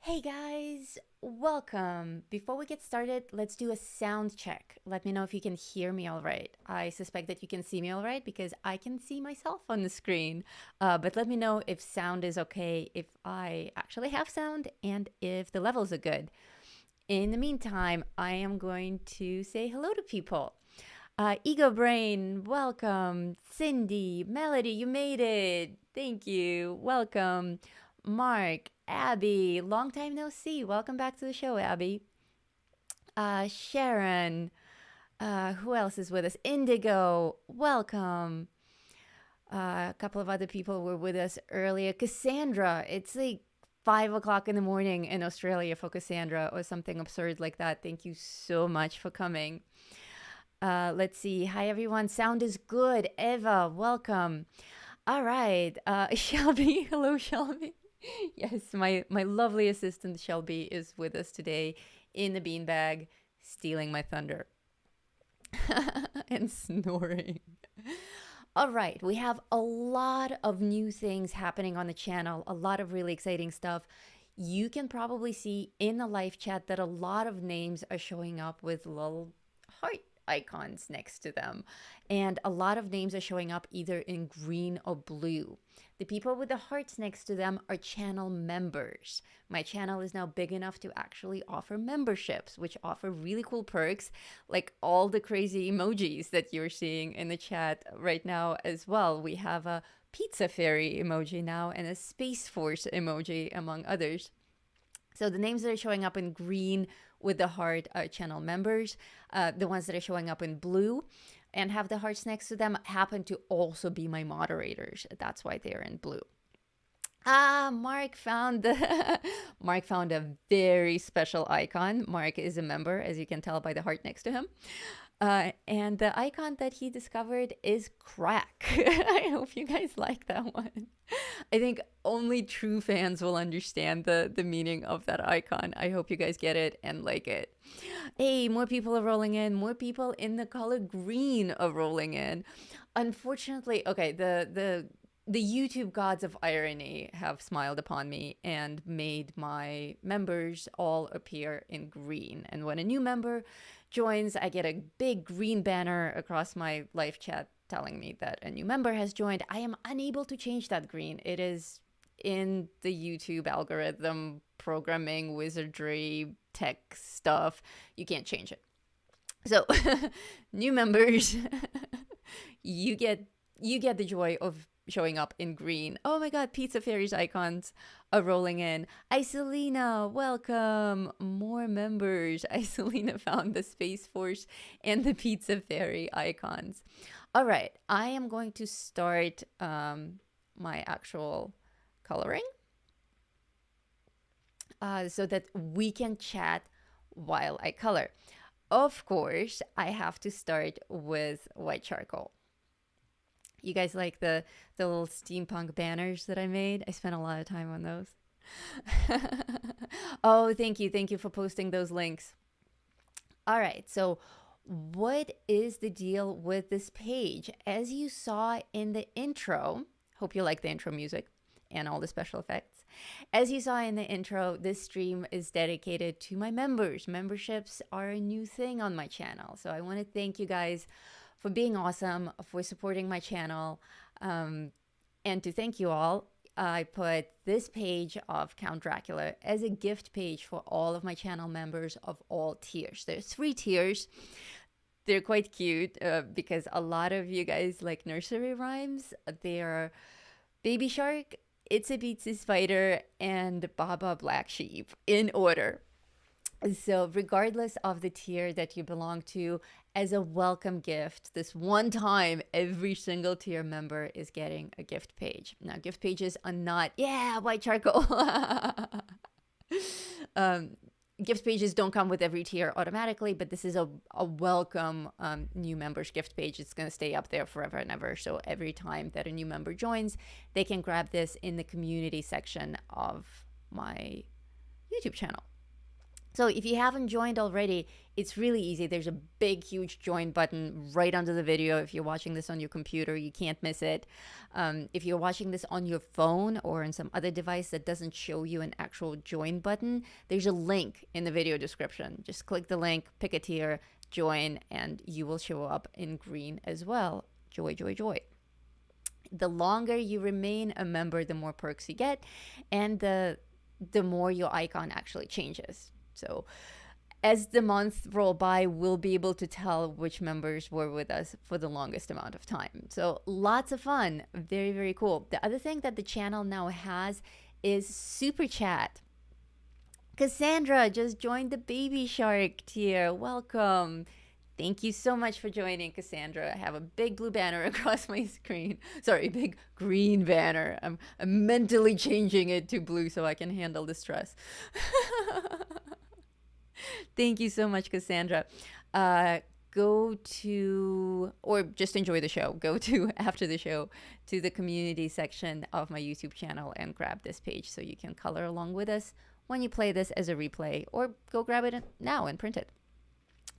Hey guys, welcome. Before we get started, let's do a sound check. Let me know if you can hear me all right. I suspect that you can see me all right because I can see myself on the screen. But let me know if sound is okay, if I actually have sound, and if the levels are good. In the meantime, I am going to say hello to people. Ego Brain, welcome. Cindy, Melody, you made it. Thank you. Welcome. Mark, Abby, long time no see. Welcome back to the show, Abby. Sharon, who else is with us? Indigo, welcome. A couple of other people were with us earlier. Cassandra, it's like 5 o'clock in the morning in Australia for Cassandra or something absurd like that. Thank you so much for coming. Let's see. Hi, everyone. Sound is good. Eva, welcome. All right. Shelby, hello, Shelby. Yes, my lovely assistant Shelby is with us today in the beanbag, stealing my thunder and snoring. All right, we have a lot of new things happening on the channel, a lot of really exciting stuff. You can probably see in the live chat that a lot of names are showing up with little heart icons next to them. And a lot of names are showing up either in green or blue. The people with the hearts next to them are channel members. My channel is now big enough to actually offer memberships, which offer really cool perks, like all the crazy emojis that you're seeing in the chat right now as well. We have a pizza fairy emoji now and a Space Force emoji, among others. So the names that are showing up in green with the heart are channel members. The ones that are showing up in blue and have the hearts next to them happen to also be my moderators. That's why they're in blue. Mark found Mark found a very special icon. Mark is a member, as you can tell by the heart next to him. And the icon that he discovered is crack. I hope you guys like that one. I think only true fans will understand the meaning of that icon. I hope you guys get it and like it. Hey, more people are rolling in. More people in the color green are rolling in. Unfortunately, okay, the YouTube gods of irony have smiled upon me and made my members all appear in green. And when a new member joins, I get a big green banner across my live chat telling me that a new member has joined. I am unable to change that green. It is in the YouTube algorithm, programming, wizardry, tech stuff. You can't change it. So, new members, you get the joy of showing up in green. Oh my god, Pizza Fairies icons are rolling in. Isolina, welcome. More members. Isolina found the Space Force and the Pizza Fairy icons. All right, I am going to start my actual coloring so that we can chat while I color. Of course, I have to start with white charcoal. You guys like the little steampunk banners that I made? I spent a lot of time on those. Oh, thank you. Thank you for posting those links. All right. So, what is the deal with this page? As you saw in the intro, hope you like the intro music and all the special effects. As you saw in the intro, this stream is dedicated to my members. Memberships are a new thing on my channel. So, I want to thank you guys for being awesome, for supporting my channel. And to thank you all, I put this page of Count Dracula as a gift page for all of my channel members of all tiers. There's 3 tiers. They're quite cute because a lot of you guys like nursery rhymes. They are Baby Shark, Itsy Bitsy Spider, and Baba Black Sheep in order. So, regardless of the tier that you belong to, as a welcome gift, this one time, every single tier member is getting a gift page. Now, gift pages are not, yeah, white charcoal. Gift pages don't come with every tier automatically, but this is a welcome new members gift page. It's going to stay up there forever and ever. So, every time that a new member joins, they can grab this in the community section of my YouTube channel. So if you haven't joined already, it's really easy. There's a big, huge join button right under the video. If you're watching this on your computer, you can't miss it. If you're watching this on your phone or on some other device that doesn't show you an actual join button, there's a link in the video description. Just click the link, pick a tier, join, and you will show up in green as well. Joy, joy, joy. The longer you remain a member, the more perks you get, and the more your icon actually changes. So as the months roll by, we'll be able to tell which members were with us for the longest amount of time. So lots of fun. Very, very cool. The other thing that the channel now has is Super Chat. Cassandra just joined the Baby Shark tier. Welcome. Thank you so much for joining, Cassandra. I have a big blue banner across my screen. Sorry, big green banner. I'm mentally changing it to blue so I can handle the stress. Thank you so much, Cassandra. Go to, or just enjoy the show, go to, after the show, to the community section of my YouTube channel and grab this page so you can color along with us when you play this as a replay, or go grab it now and print it.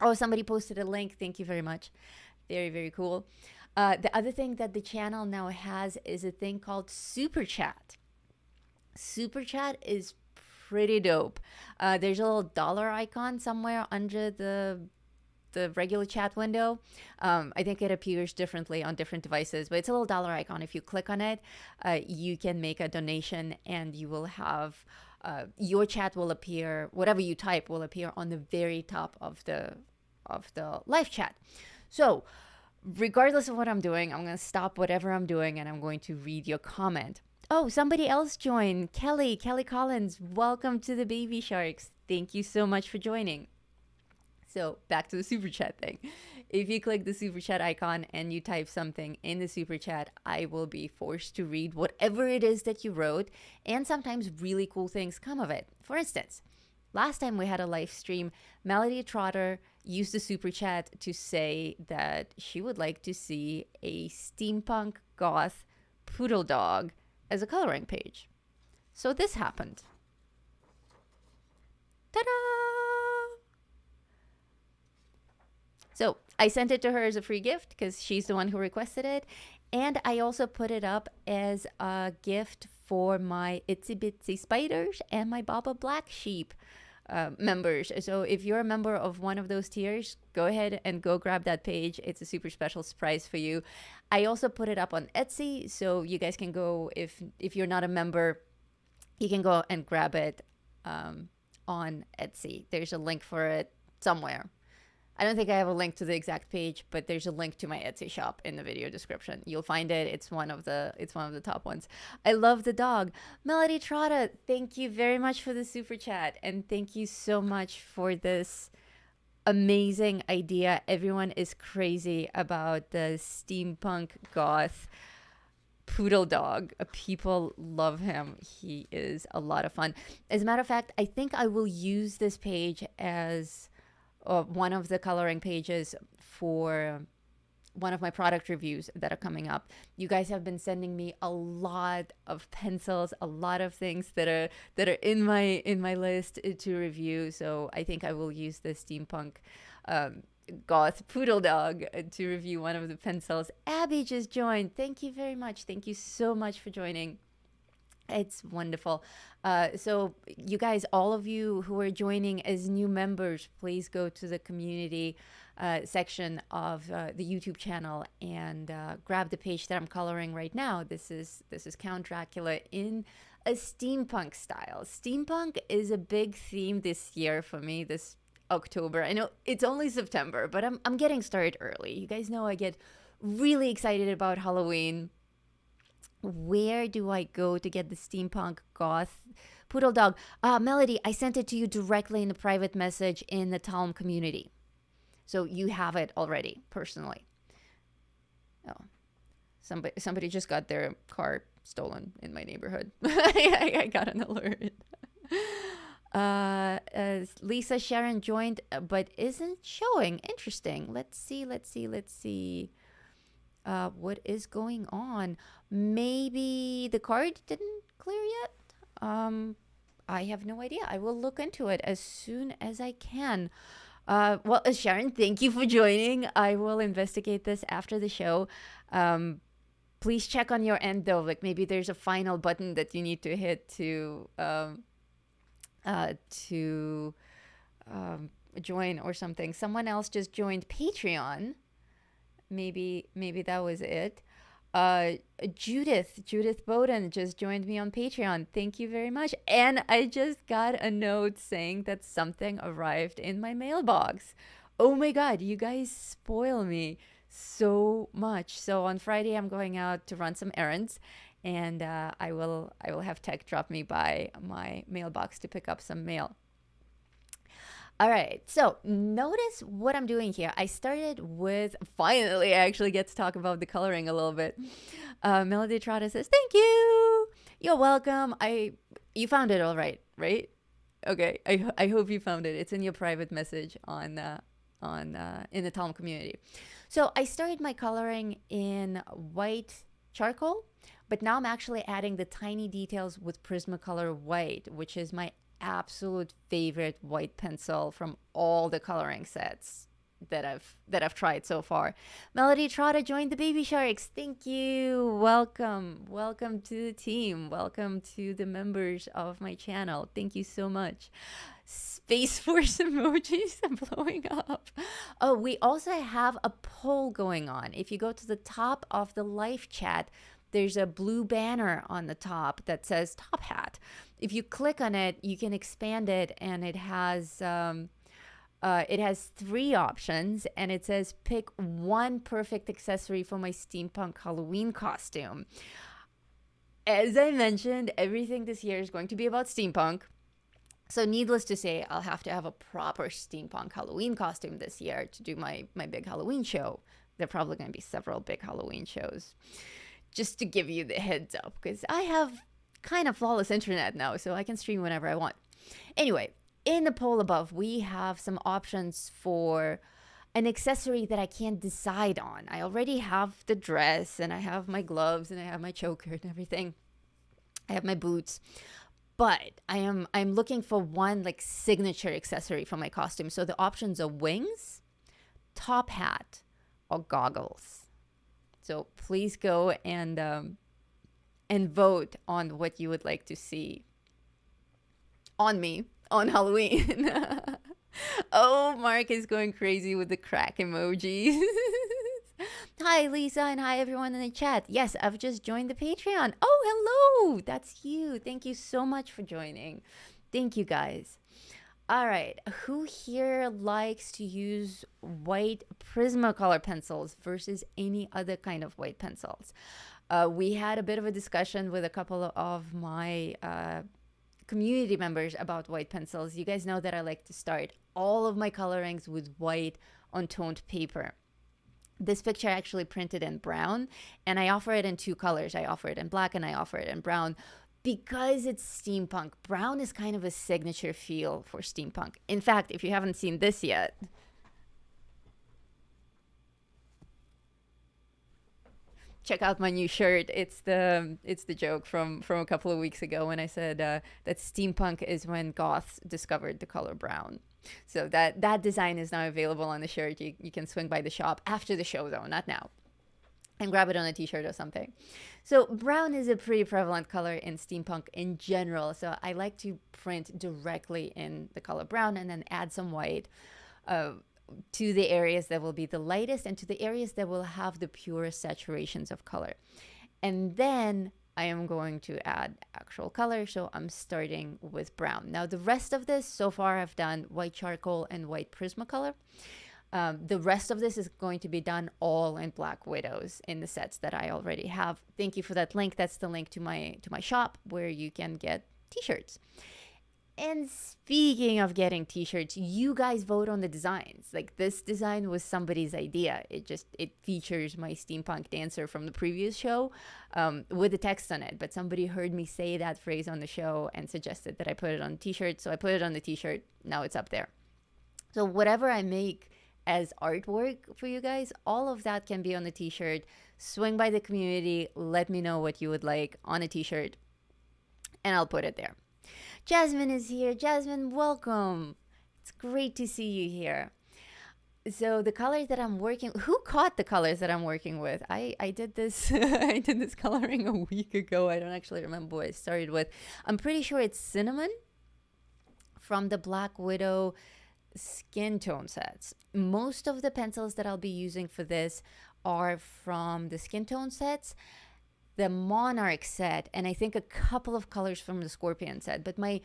Oh, somebody posted a link. Thank you very much. Very, very cool. The other thing that the channel now has is a thing called Super Chat. Super Chat is pretty dope. There's a little dollar icon somewhere under the regular chat window. I think it appears differently on different devices, but it's a little dollar icon. If you click on it, you can make a donation, and you will have your chat will appear, whatever you type will appear on the very top of the live chat. So regardless of what I'm doing, I'm going to stop whatever I'm doing and I'm going to read your comment. Oh, somebody else joined. Kelly Collins, welcome to the Baby Sharks. Thank you so much for joining. So back to the Super Chat thing. If you click the Super Chat icon and you type something in the Super Chat, I will be forced to read whatever it is that you wrote, and sometimes really cool things come of it. For instance, last time we had a live stream, Melody Trotter used the Super Chat to say that she would like to see a steampunk goth poodle dog as a coloring page. So this happened. Ta-da! So I sent it to her as a free gift because she's the one who requested it. And I also put it up as a gift for my Itsy Bitsy Spiders and my Baba Black Sheep members. So if you're a member of one of those tiers, go ahead and go grab that page. It's a super special surprise for you. I also put it up on Etsy, so you guys can go, if you're not a member, you can go and grab it on Etsy. There's a link for it somewhere. I don't think I have a link to the exact page, but there's a link to my Etsy shop in the video description. You'll find it. It's one of the top ones. I love the dog. Melody Trotta, thank you very much for the super chat, and thank you so much for this amazing idea. Everyone is crazy about the steampunk goth poodle dog. People love him. He is a lot of fun. As a matter of fact, I think I will use this page as one of the coloring pages for one of my product reviews that are coming up. You guys have been sending me a lot of pencils, a lot of things that are in my list to review. So I think I will use the steampunk goth poodle dog to review one of the pencils. Abby just joined. Thank you very much. Thank you so much for joining. It's wonderful. So you guys, all of you who are joining as new members, please go to the community section of the YouTube channel and grab the page that I'm coloring right now. This is Count Dracula in a steampunk style. Steampunk is a big theme this year for me, this October. I know it's only September, but I'm getting started early. You guys know I get really excited about Halloween. Where do I go to get the steampunk goth poodle dog? Melody, I sent it to you directly in the private message in the Talm community. So you have it already, personally. Oh, somebody just got their car stolen in my neighborhood. I got an alert. Lisa Sharon joined, but isn't showing. Interesting. Let's see. What is going on? Maybe the card didn't clear yet. I have no idea. I will look into it as soon as I can. Well, Sharon, thank you for joining. I will investigate this after the show. Please check on your end though. Like maybe there's a final button that you need to hit to join or something. Someone else just joined Patreon. Maybe that was it. uh Judith Bowden just joined me on Patreon. Thank you very much. And I just got a note saying that something arrived in my mailbox. Oh my god, you guys spoil me so much. So on Friday I'm going out to run some errands, and I will have tech drop me by my mailbox to pick up some mail. All right, so notice what I'm doing here. I started with, finally, I actually get to talk about the coloring a little bit. Melody Trotta says, "Thank you. You're welcome." You found it all right, right? Okay, I hope you found it. It's in your private message on in the Tom community. So I started my coloring in white charcoal, but now I'm actually adding the tiny details with Prismacolor White, which is my absolute favorite white pencil from all the coloring sets that I've tried so far. Melody Trotta joined the Baby Sharks. Thank you. Welcome to the team. Welcome to the members of my channel. Thank you so much. Space Force emojis blowing up. Oh, we also have a poll going on. If you go to the top of the live chat, there's a blue banner on the top that says Top Hat. If you click on it, you can expand it, and it has three options, and it says pick one perfect accessory for my steampunk Halloween costume. As I mentioned, everything this year is going to be about steampunk. So needless to say, I'll have to have a proper steampunk Halloween costume this year to do my big Halloween show. There are probably going to be several big Halloween shows. Just to give you the heads up, because I have kind of flawless internet now, so I can stream whenever I want. Anyway, in the poll above, we have some options for an accessory that I can't decide on. I already have the dress, and I have my gloves, and I have my choker and everything. I have my boots. But I'm looking for one like signature accessory for my costume. So the options are wings, top hat, or goggles. So please go and vote on what you would like to see on me on Halloween. Oh, Mark is going crazy with the crack emojis. Hi, Lisa, and hi, everyone in the chat. Yes, I've just joined the Patreon. Oh, hello. That's you. Thank you so much for joining. Thank you, guys. All right. Who here likes to use white Prismacolor pencils versus any other kind of white pencils? We had a bit of a discussion with a couple of my community members about white pencils. You guys know that I like to start all of my colorings with white on toned paper. This picture I actually printed in brown, and I offer it in two colors. I offer it in black and I offer it in brown because it's steampunk. Brown is kind of a signature feel for steampunk. In fact, if you haven't seen this yet, check out my new shirt. It's the joke from a couple of weeks ago when I said that steampunk is when goths discovered the color brown. So that design is now available on the shirt. You can swing by the shop after the show, though, not now, and grab it on a t-shirt or something. So brown is a pretty prevalent color in steampunk in general. So I like to print directly in the color brown and then add some white to the areas that will be the lightest and to the areas that will have the purest saturations of color. And then I am going to add actual color, so I'm starting with brown. Now the rest of this, so far I've done white charcoal and white Prismacolor. The rest of this is going to be done all in Black Widows in the sets that I already have. Thank you for that link. That's the link to my shop where you can get t-shirts. And speaking of getting t-shirts, you guys vote on the designs. Like, this design was somebody's idea. It features my steampunk dancer from the previous show with the text on it. But somebody heard me say that phrase on the show and suggested that I put it on a t-shirt. So I put it on the t-shirt. Now it's up there. So whatever I make as artwork for you guys, all of that can be on the t-shirt. Swing by the community. Let me know what you would like on a t-shirt, and I'll put it there. Jasmine is here. Jasmine, welcome. It's great to see you here. So the colors that I'm working, who caught the colors that I'm working with? I did this I did this coloring a week ago. I don't actually remember what I started with. I'm pretty sure it's cinnamon from the Black Widow skin tone sets. Most of the pencils that I'll be using for this are from the skin tone sets, the Monarch set, and I think a couple of colors from the Scorpion set. But my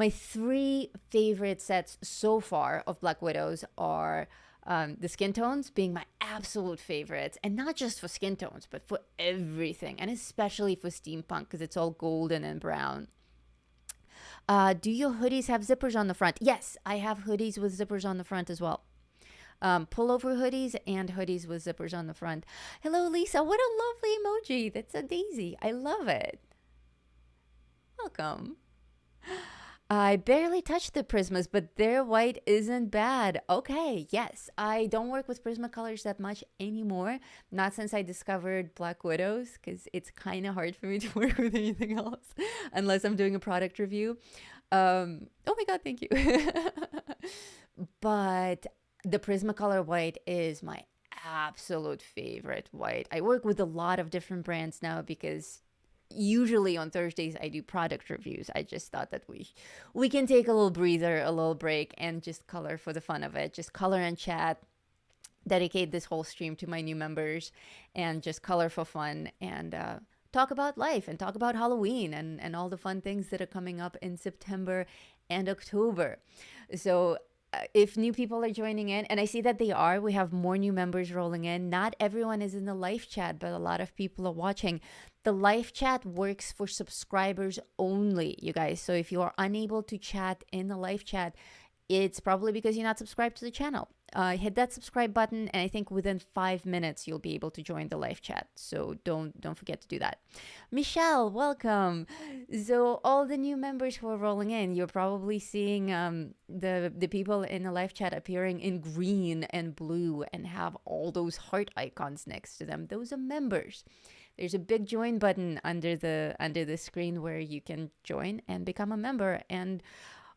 three favorite sets so far of Black Widows are the skin tones being my absolute favorites, and not just for skin tones, but for everything, and especially for steampunk because it's all golden and brown. Do your hoodies have zippers on the front? Yes, I have hoodies with zippers on the front as well. Pullover hoodies and hoodies with zippers on the front. Hello, Lisa. What a lovely emoji. That's a daisy. I love it. Welcome. I barely touched the Prismas, but their white isn't bad. Okay, yes. I don't work with Prisma colors that much anymore. Not since I discovered Black Widows, because it's kind of hard for me to work with anything else unless I'm doing a product review. Oh my God, thank you. But the Prismacolor white is my absolute favorite white. I work with a lot of different brands now because usually on Thursdays I do product reviews. I just thought that we can take a little breather, a little break, and just color for the fun of it. Just color and chat. Dedicate this whole stream to my new members and just color for fun and talk about life and talk about Halloween and all the fun things that are coming up in September and October. So if new people are joining in, and I see that they are, we have more new members rolling in. Not everyone is in the live chat, but a lot of people are watching. The live chat works for subscribers only, you guys. So if you are unable to chat in the live chat, it's probably because you're not subscribed to the channel. Hit that subscribe button, and I think within 5 minutes you'll be able to join the live chat. So don't forget to do that. Michelle, welcome. So all the new members who are rolling in, you're probably seeing the people in the live chat appearing in green and blue and have all those heart icons next to them. Those are members. There's a big join button under the screen where you can join and become a member, and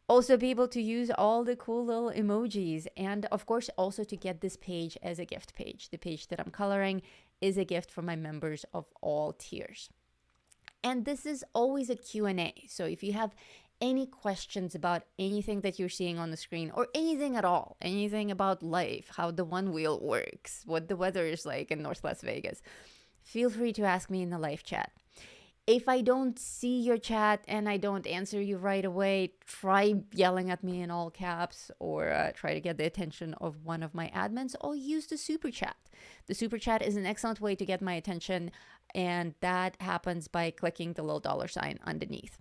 also be able to use all the cool little emojis, and of course also to get this page as a gift page. The page that I'm coloring is a gift for my members of all tiers. And this is always a Q&A. So if you have any questions about anything that you're seeing on the screen, or anything at all, anything about life, how the one wheel works, what the weather is like in North Las Vegas, feel free to ask me in the live chat. If I don't see your chat and I don't answer you right away, try yelling at me in all caps, or try to get the attention of one of my admins, or use the super chat. The super chat is an excellent way to get my attention, and that happens by clicking the little $ underneath.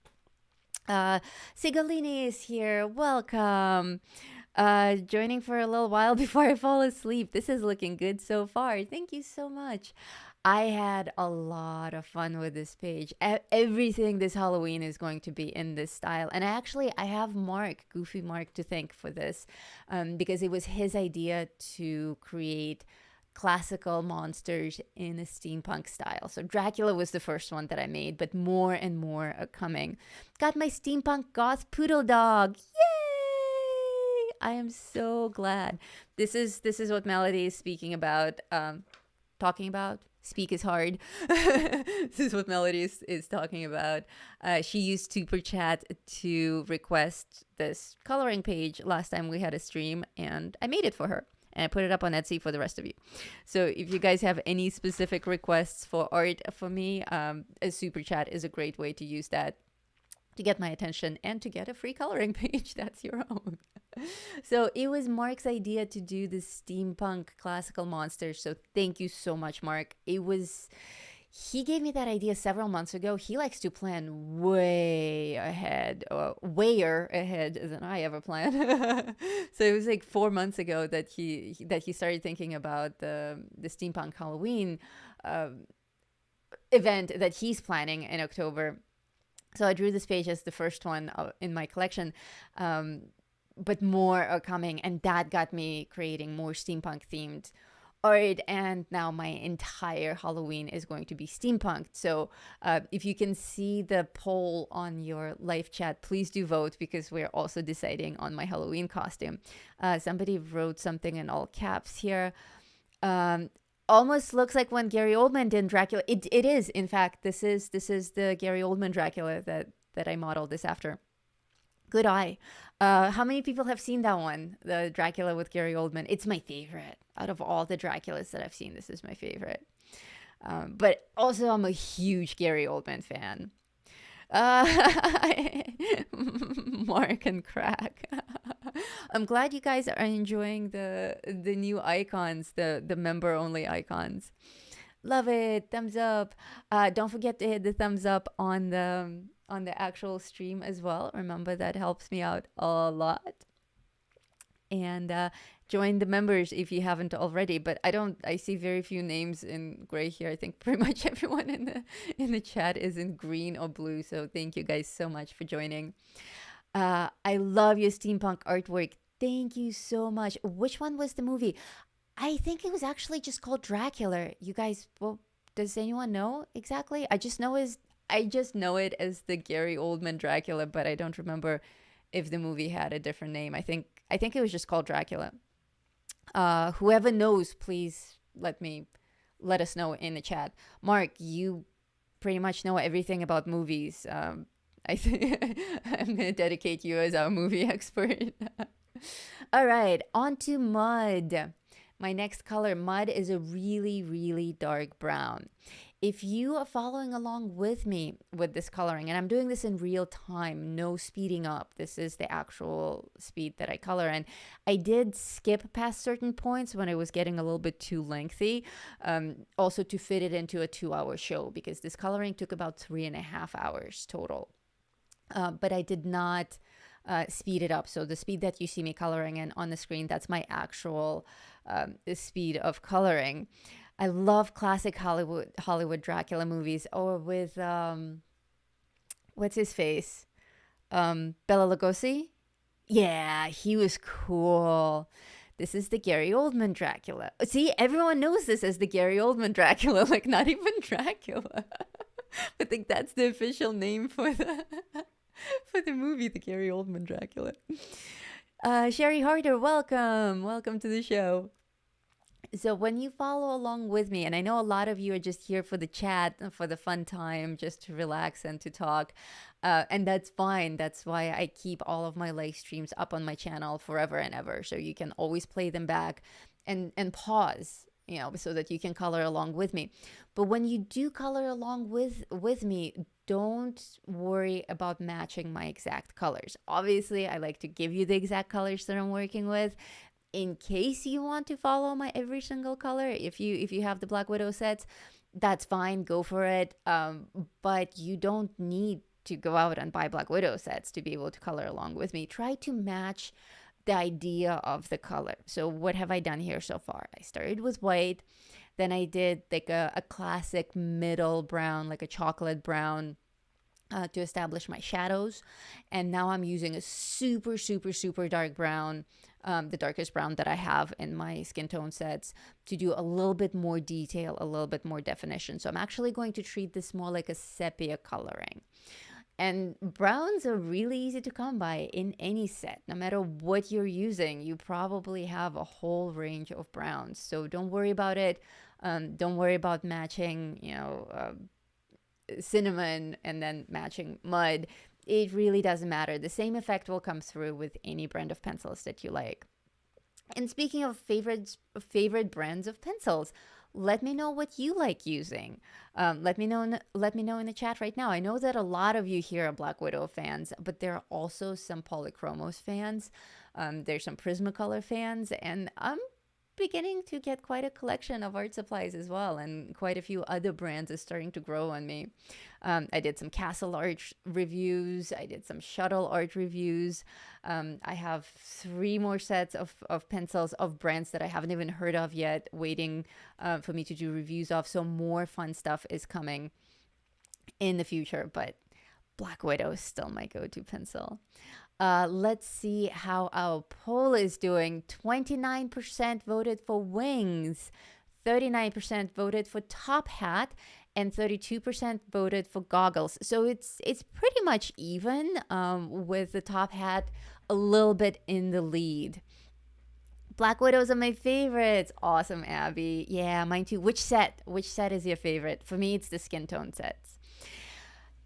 Sigolini is here. Welcome. Joining for a little while before I fall asleep. This is looking good so far. Thank you so much. I had a lot of fun with this page. Everything this Halloween is going to be in this style. And I have Goofy Mark, to thank for this, because it was his idea to create classical monsters in a steampunk style. So Dracula was the first one that I made, but more and more are coming. Got my steampunk goth poodle dog. Yay! I am so glad. This is what Melody is speaking about, talking about. Speak is hard. This is what Melody is talking about. She used Super Chat to request this coloring page last time we had a stream, and I made it for her. And I put it up on Etsy for the rest of you. So if you guys have any specific requests for art for me, a Super Chat is a great way to use that to get my attention and to get a free coloring page. That's your own. So it was Mark's idea to do this steampunk classical monster. So thank you so much, Mark. He gave me that idea several months ago. He likes to plan way ahead, or wayer ahead than I ever plan. So it was like 4 months ago that he started thinking about the steampunk Halloween event that he's planning in October. So I drew this page as the first one in my collection. But more are coming, and that got me creating more steampunk themed art, and now my entire Halloween is going to be steampunked. So if you can see the poll on your live chat, please do vote, because we're also deciding on my Halloween costume. Somebody wrote something in all caps here. Almost looks like when Gary Oldman did Dracula. It is, in fact, this is the Gary Oldman Dracula that I modeled this after. Good eye. How many people have seen that one, the Dracula with Gary Oldman? It's my favorite. Out of all the Draculas that I've seen, this is my favorite. But also, I'm a huge Gary Oldman fan. Mark and Crack. I'm glad you guys are enjoying the new icons, the member only icons. Love it. Thumbs up. Don't forget to hit the thumbs up on the actual stream as well. Remember, that helps me out a lot. And join the members if you haven't already. But I see very few names in gray here. I think pretty much everyone in the chat is in green or blue. So thank you guys so much for joining. I love your steampunk artwork. Thank you so much. Which one was the movie? I think it was actually just called Dracula. You guys, well, does anyone know exactly? I just know it as the Gary Oldman Dracula, but I don't remember if the movie had a different name. I think it was just called Dracula. Whoever knows, please let us know in the chat. Mark, you pretty much know everything about movies. I think I'm gonna dedicate you as our movie expert. All right, on to mud. My next color, mud, is a really, really dark brown. If you are following along with me with this coloring, and I'm doing this in real time, no speeding up. This is the actual speed that I color. And I did skip past certain points when it was getting a little bit too lengthy, also to fit it into a 2-hour show, because this coloring took about 3.5 hours total. But I did not speed it up. So the speed that you see me coloring in on the screen, that's my actual speed of coloring. I love classic Hollywood Dracula movies, or with what's his face, Bela Lugosi. Yeah, he was cool. This is the Gary Oldman Dracula. See, everyone knows this as the Gary Oldman Dracula, like not even Dracula. I think that's the official name for the movie, the Gary Oldman Dracula. Sherry Harder, welcome to the show. So when you follow along with me, and I know a lot of you are just here for the chat, for the fun time, just to relax and to talk, and that's fine. That's why I keep all of my live streams up on my channel forever and ever, so you can always play them back and pause, so that you can color along with me. But when you do color along with me, don't worry about matching my exact colors. Obviously, I like to give you the exact colors that I'm working with, in case you want to follow my every single color. If you have the Black Widow sets, that's fine, go for it. But you don't need to go out and buy Black Widow sets to be able to color along with me. Try to match the idea of the color. So what have I done here so far? I started with white, then I did like a classic middle brown, like a chocolate brown, to establish my shadows. And now I'm using a super, super, super dark brown, the darkest brown that I have in my skin tone sets, to do a little bit more detail, a little bit more definition. So I'm actually going to treat this more like a sepia coloring. And browns are really easy to come by in any set. No matter what you're using, you probably have a whole range of browns. So don't worry about it. Don't worry about matching, cinnamon and then matching mud. It really doesn't matter. The same effect will come through with any brand of pencils that you like. And speaking of favorite brands of pencils, let me know what you like using. Let me know in the chat right now. I know that a lot of you here are Black Widow fans, but there are also some Polychromos fans. There's some Prismacolor fans, and I'm beginning to get quite a collection of art supplies as well, and quite a few other brands is starting to grow on me. I did some Castle art reviews. I did some Shuttle art reviews. I have 3 more sets of pencils of brands that I haven't even heard of yet, waiting for me to do reviews of. So more fun stuff is coming in the future, but Black Widow is still my go-to pencil. Let's see how our poll is doing. 29% voted for wings. 39% voted for top hat, and 32% voted for goggles. So it's pretty much even, with the top hat a little bit in the lead. Black Widows are my favorites. Awesome, Abby. Yeah, mine too. Which set? Which set is your favorite? For me, it's the skin tone sets.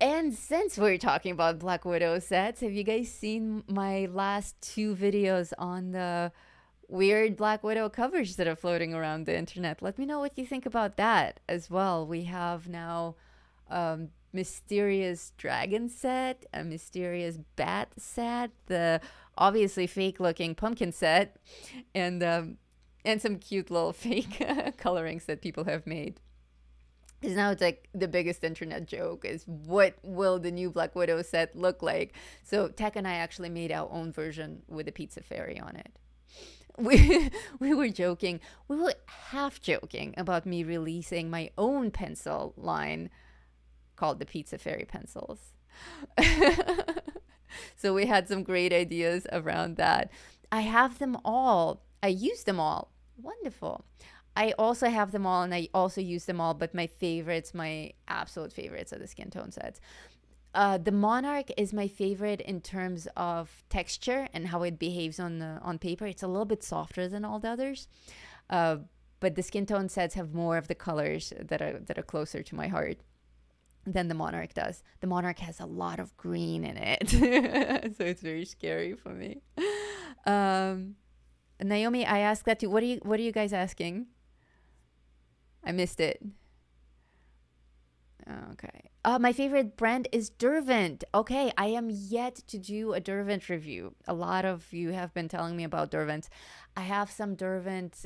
And since we're talking about Black Widow sets, have you guys seen my last two videos on the weird Black Widow covers that are floating around the internet? Let me know what you think about that as well. We have now mysterious dragon set, a mysterious bat set, the obviously fake looking pumpkin set, and some cute little fake colorings that people have made. Because now it's like the biggest internet joke is, what will the new Black Widow set look like? So Tech and I actually made our own version with a pizza fairy on it. We were joking, we were half joking about me releasing my own pencil line called the Pizza Fairy pencils. So we had some great ideas around that. I have them all. I use them all. Wonderful. I also have them all, and I also use them all, but my favorites, my absolute favorites, are the skin tone sets. The Monarch is my favorite in terms of texture and how it behaves on paper. It's a little bit softer than all the others, but the skin tone sets have more of the colors that are closer to my heart than the Monarch does. The Monarch has a lot of green in it, so it's very scary for me. Naomi, I asked that too. What are you guys asking? I missed it. Okay. My favorite brand is Derwent. Okay, I am yet to do a Derwent review. A lot of you have been telling me about Derwent. I have some Derwent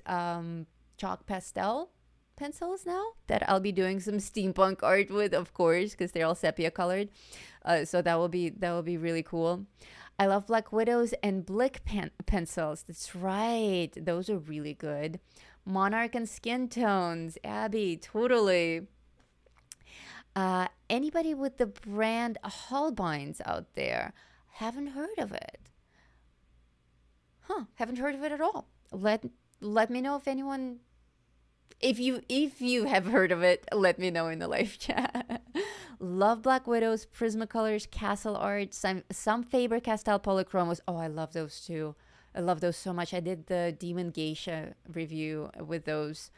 chalk pastel pencils now that I'll be doing some steampunk art with, of course, because they're all sepia colored. So that will be really cool. I love Black Widows and Blick pencils. That's right. Those are really good. Monarch and skin tones. Abby, totally. Anybody with the brand Holbeins out there? Haven't heard of it. Haven't heard of it at all. Let me know if anyone, if you have heard of it, let me know in the live chat. Love Black Widows, Prismacolors, Castle Art, some Faber-Castell Polychromos. Oh, I love those too. I love those so much. I did the Demon Geisha review with those.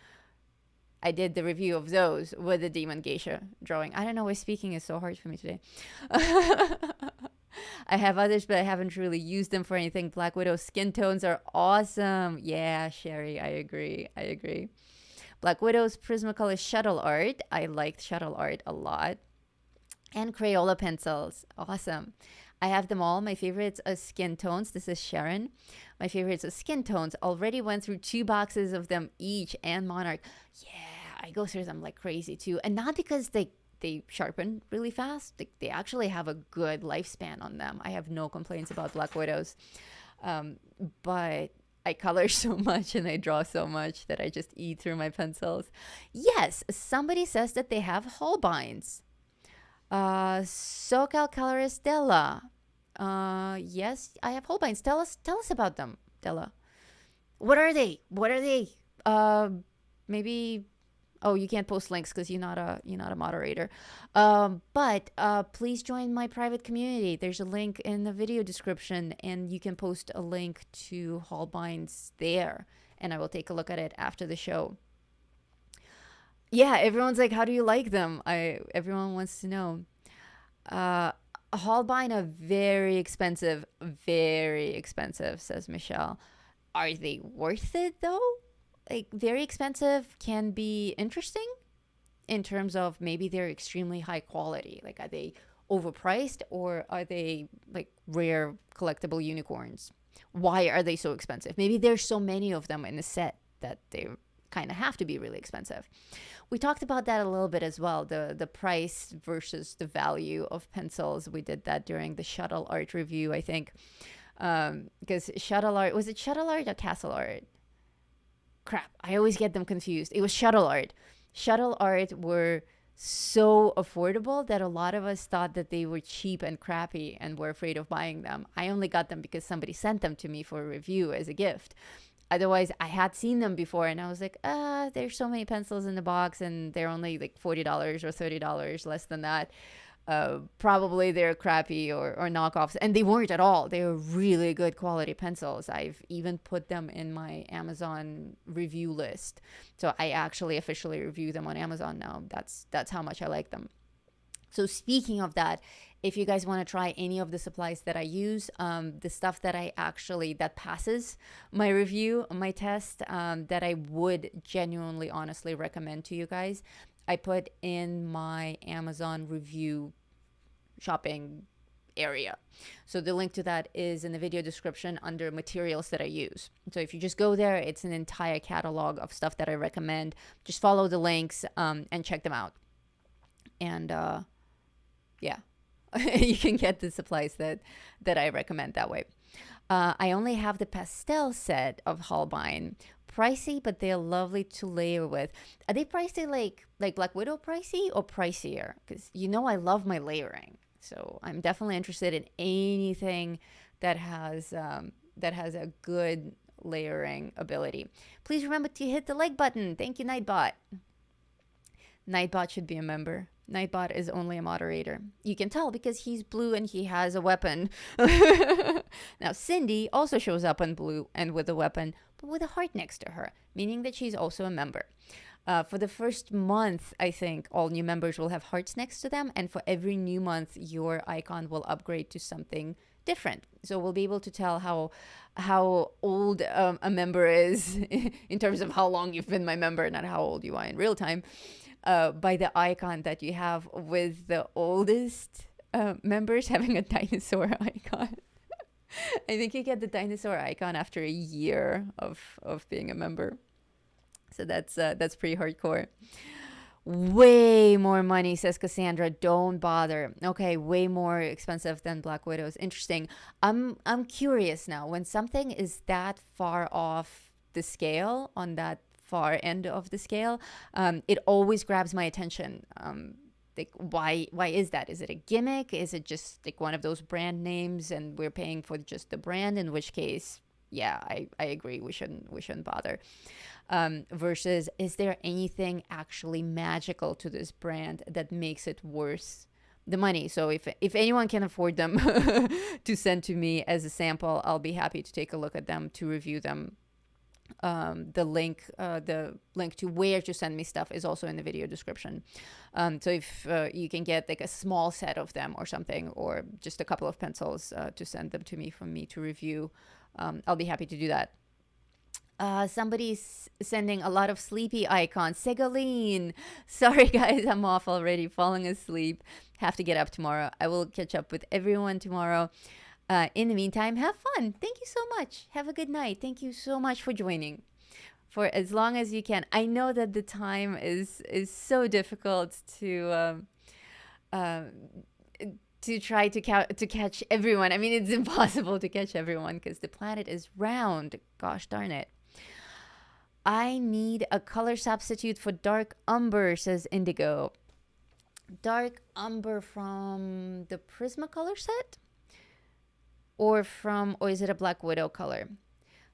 I did the review of those with the Demon Geisha drawing. I don't know why speaking is so hard for me today. I have others, but I haven't really used them for anything. Black Widow skin tones are awesome. Yeah, Sherry, I agree. Black Widow's Prismacolor shuttle art. I liked shuttle art a lot. And Crayola pencils. Awesome. I have them all. My favorites are skin tones. This is Sharon. My favorites are skin tones. Already went through 2 boxes of them each, and Monarch. Yeah, I go through them like crazy too. And not because they sharpen really fast. They actually have a good lifespan on them. I have no complaints about Black Widows. But I color so much and I draw so much that I just eat through my pencils. Yes, somebody says that they have Holbeins. SoCal colorist Della. Yes, I have Holbeins. Tell us about them, Della. What are they? Maybe. Oh, you can't post links because you're not a moderator. But please join my private community. There's a link in the video description, and you can post a link to Holbeins there, and I will take a look at it after the show. Yeah, everyone's like, how do you like them? Everyone wants to know. Holbein are very expensive, says Michelle. Are they worth it though? Like, very expensive can be interesting in terms of maybe they're extremely high quality. Like, are they overpriced, or are they like rare collectible unicorns? Why are they so expensive? Maybe there's so many of them in the set that they kind of have to be really expensive. We talked about that a little bit as well, the price versus the value of pencils. We did that during the shuttle art review, I think, because shuttle art, was it shuttle art or castle art? Crap, I always get them confused. It was shuttle art. Shuttle art were so affordable that a lot of us thought that they were cheap and crappy and were afraid of buying them. I only got them because somebody sent them to me for a review as a gift. Otherwise, I had seen them before and I was like, there's so many pencils in the box and they're only like $40 or $30, less than that. Probably they're crappy or knockoffs, and they weren't at all. They were really good quality pencils. I've even put them in my Amazon review list, so I actually officially review them on Amazon now. That's how much I like them. So speaking of that, if you guys want to try any of the supplies that I use, the stuff that that passes my review, my test, that I would genuinely, honestly recommend to you guys, I put in my Amazon review shopping area. So the link to that is in the video description under materials that I use. So if you just go there, it's an entire catalog of stuff that I recommend. Just follow the links and check them out. And yeah, you can get the supplies that I recommend that way. I only have the pastel set of Holbein. Pricey, but they're lovely to layer with. Are they pricey like Black Widow pricey or pricier? Because I love my layering. So I'm definitely interested in anything that has a good layering ability. Please remember to hit the like button. Thank you, Nightbot. Nightbot should be a member. Nightbot is only a moderator. You can tell because he's blue and he has a weapon. Now, Cindy also shows up in blue and with a weapon, but with a heart next to her, meaning that she's also a member. For the first month, I think all new members will have hearts next to them. And for every new month, your icon will upgrade to something different. So we'll be able to tell how old a member is in terms of how long you've been my member, not how old you are in real time. By the icon that you have, with the oldest members having a dinosaur icon. I think you get the dinosaur icon after a year of being a member. So that's pretty hardcore. Way more money, says Cassandra. Don't bother. Okay, way more expensive than Black Widows. Interesting. I'm curious now. When something is that far off the scale, on that far end of the scale, it always grabs my attention. Like, why is that? Is it a gimmick? Is it just like one of those brand names and we're paying for just the brand? In which case, yeah, I agree, we shouldn't bother. Versus, is there anything actually magical to this brand that makes it worth the money? So if anyone can afford them to send to me as a sample, I'll be happy to take a look at them, to review them. The link to where to send me stuff is also in the video description. So if you can get like a small set of them or something, or just a couple of pencils to send them to me from me to review, I'll be happy to do that. Somebody's sending a lot of sleepy icons. Segaline. Sorry guys, I'm off already, falling asleep. Have to get up tomorrow. I will catch up with everyone tomorrow. In the meantime, have fun. Thank you so much. Have a good night. Thank you so much for joining for as long as you can. I know that the time is so difficult to try to catch everyone. I mean, it's impossible to catch everyone because the planet is round. Gosh darn it. I need a color substitute for Dark Umber, says Indigo. Dark Umber from the Prismacolor set? Or is it a Black Widow color?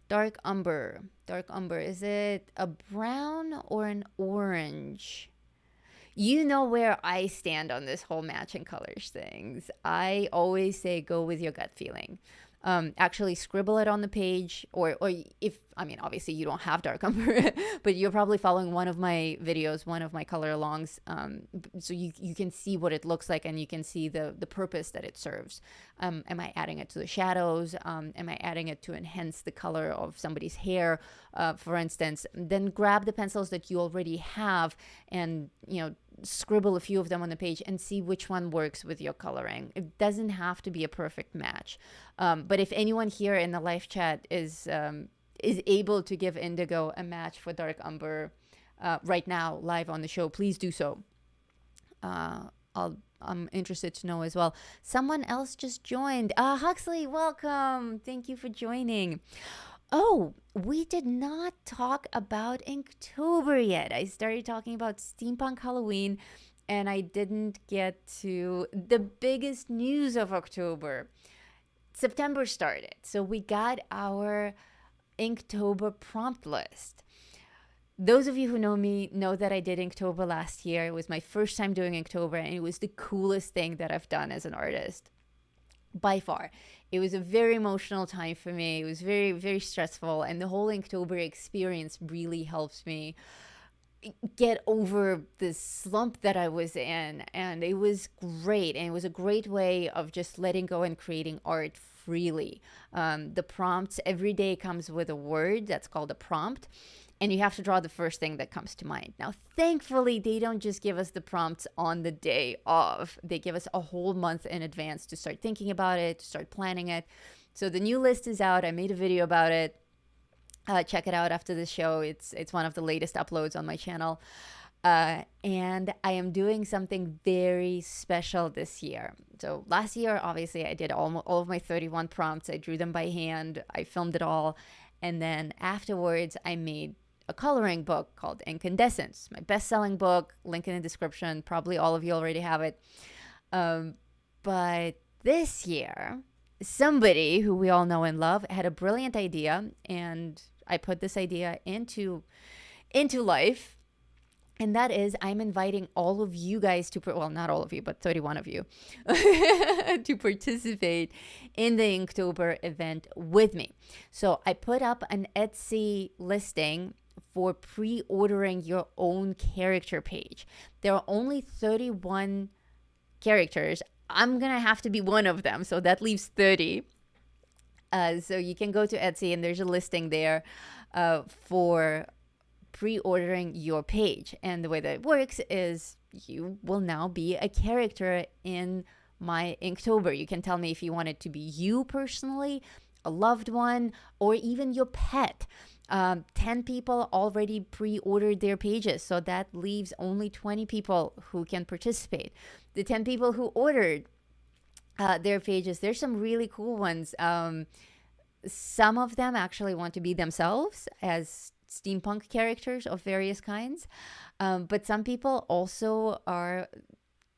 Dark Umber. Is it a brown or an orange? You know where I stand on this whole matching colors things. I always say go with your gut feeling. Actually scribble it on the page, or if, I mean, obviously you don't have Dark Umber, but you're probably following one of my videos, one of my color alongs, so you can see what it looks like and you can see the purpose that it serves. Am I adding it to the shadows? Am I adding it to enhance the color of somebody's hair, for instance? Then grab the pencils that you already have and, scribble a few of them on the page and see which one works with your coloring. It doesn't have to be a perfect match. But if anyone here in the live chat is able to give Indigo a match for Dark Umber right now, live on the show, please do so. I'm interested to know as well. Someone else just joined. Huxley, welcome. Thank you for joining. Oh, we did not talk about Inktober yet. I started talking about Steampunk Halloween, and I didn't get to the biggest news of October. September started, so we got our Inktober prompt list. Those of you who know me know that I did Inktober last year. It was my first time doing Inktober, and it was the coolest thing that I've done as an artist. By far. It was a very emotional time for me. It was very, very stressful, and the whole Inktober experience really helps me get over this slump that I was in. And it was great, and it was a great way of just letting go and creating art freely. The prompts every day comes with a word that's called a prompt, and you have to draw the first thing that comes to mind. Now, thankfully, they don't just give us the prompts on the day of. They give us a whole month in advance to start thinking about it, to start planning it. So the new list is out. I made a video about it. Check it out after the show. It's one of the latest uploads on my channel. And I am doing something very special this year. So last year, obviously, I did all of my 31 prompts. I drew them by hand. I filmed it all. And then afterwards, I made a coloring book called Incandescence, my best-selling book. Link in the description. Probably all of you already have it. But this year, somebody who we all know and love had a brilliant idea, and I put this idea into life. And that is, I'm inviting all of you guys to, well, not all of you, but 31 of you, to participate in the Inktober event with me. So I put up an Etsy listing for pre-ordering your own character page. There are only 31 characters. I'm going to have to be one of them, so that leaves 30. So you can go to Etsy, and there's a listing there for pre-ordering your page. And the way that it works is you will now be a character in my Inktober. You can tell me if you want it to be you personally, a loved one, or even your pet. 10 people already pre-ordered their pages, so that leaves only 20 people who can participate. The 10 people who ordered their pages, there's some really cool ones. Some of them actually want to be themselves as steampunk characters of various kinds, but some people also are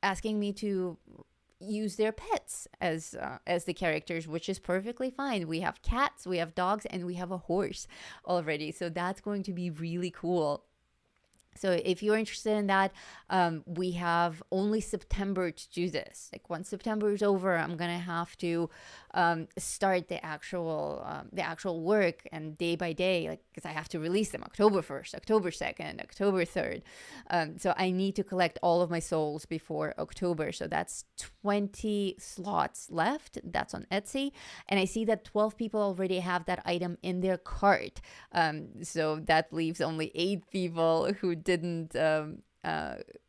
asking me to use their pets as the characters, which is perfectly fine. We have cats, we have dogs, and we have a horse already, so that's going to be really cool. So if you're interested in that, we have only September to do this. Like once September is over, I'm gonna have to start the actual work, and day by day, like, because I have to release them October 1st, October 2nd, October 3rd. So I need to collect all of my souls before October. So that's 20 slots left. That's on Etsy, and I see that 12 people already have that item in their cart. So that leaves only 8 people who didn't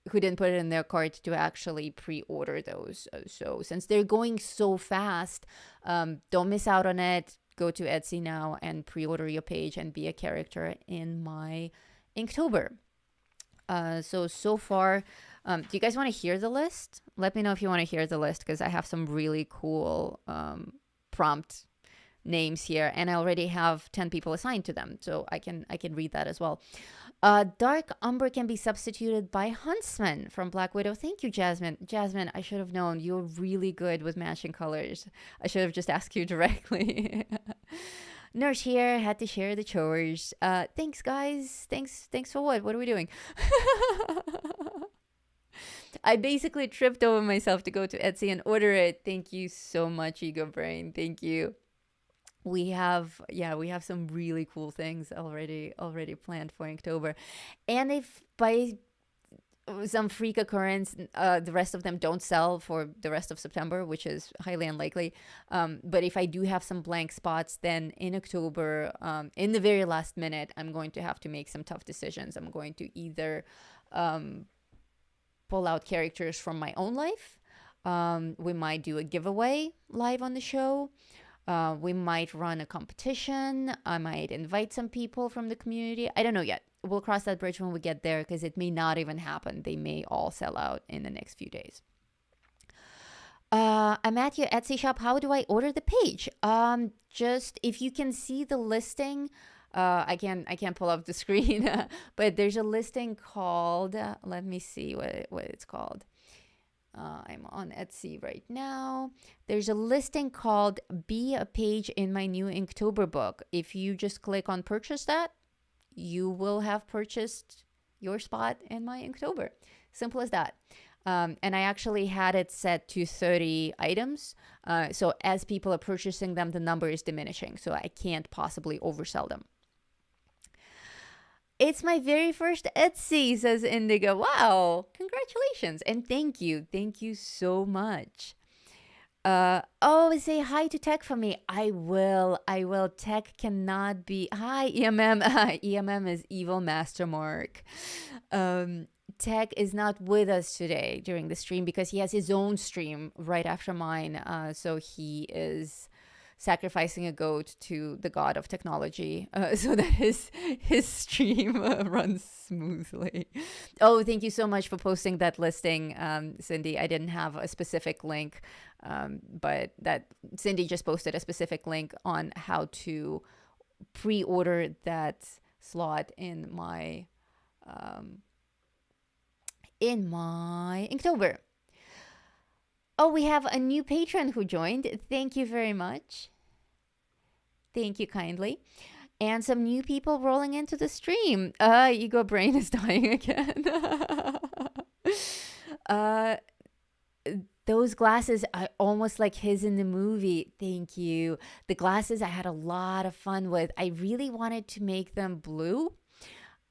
put it in their cart to actually pre-order those. So since they're going so fast, don't miss out on it. Go to Etsy now and pre-order your page and be a character in my Inktober. So far, do you guys want to hear the list? Let me know if you want to hear the list, because I have some really cool prompt names here, and I already have 10 people assigned to them, so I can read that as well. Dark Umber can be substituted by Huntsman from Black Widow. Thank you, Jasmine. Jasmine, I should have known. You're really good with matching colors. I should have just asked you directly. Nurse here, had to share the chores. Thanks, guys. Thanks for what? What are we doing? I basically tripped over myself to go to Etsy and order it. Thank you so much, Ego Brain. Thank you. We have some really cool things already planned for Inktober. And if by some freak occurrence the rest of them don't sell for the rest of September, which is highly unlikely, but if I do have some blank spots, then in October, in the very last minute, I'm going to have to make some tough decisions. I'm going to either pull out characters from my own life. We might do a giveaway live on the show. We might run a competition. I might invite some people from the community. I don't know yet. We'll cross that bridge when we get there, because it may not even happen. They may all sell out in the next few days. I'm at your Etsy shop. How do I order the page? Just if you can see the listing, I can't pull up the screen, but there's a listing called, let me see what it's called. I'm on Etsy right now. There's a listing called Be a Page in My New Inktober book. If you just click on purchase that, you will have purchased your spot in my Inktober. Simple as that. And I actually had it set to 30 items. So as people are purchasing them, the number is diminishing. So I can't possibly oversell them. It's my very first Etsy, says Indigo. Wow, congratulations. And thank you. Thank you so much. Say hi to Tech for me. I will. Tech cannot be. Hi, EMM. EMM is Evil Mastermark. Tech is not with us today during the stream because he has his own stream right after mine. So he is sacrificing a goat to the god of technology so that his stream runs smoothly. Oh, thank you so much for posting that listing, Cindy. I didn't have a specific link, but that Cindy just posted a specific link on how to pre-order that slot in my Inktober. Oh, we have a new patron who joined. Thank you very much. Thank you kindly. And some new people rolling into the stream. Ego Brain is dying again. Those glasses are almost like his in the movie. Thank you. The glasses I had a lot of fun with. I really wanted to make them blue.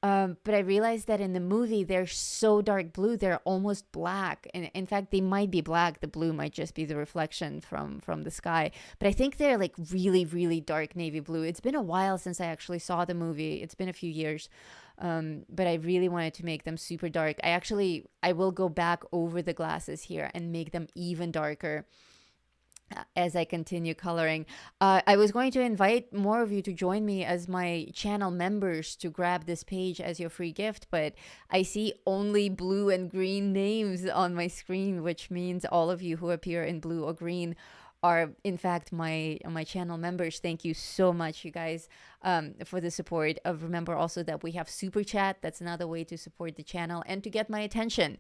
But I realized that in the movie, they're so dark blue, they're almost black. And in fact, they might be black. The blue might just be the reflection from the sky. But I think they're like really, really dark navy blue. It's been a while since I actually saw the movie. It's been a few years. But I really wanted to make them super dark. I will go back over the glasses here and make them even darker as I continue coloring. I was going to invite more of you to join me as my channel members to grab this page as your free gift, but I see only blue and green names on my screen, which means all of you who appear in blue or green are in fact my channel members. Thank you so much, you guys, for the support. Remember also that we have super chat. That's another way to support the channel and to get my attention,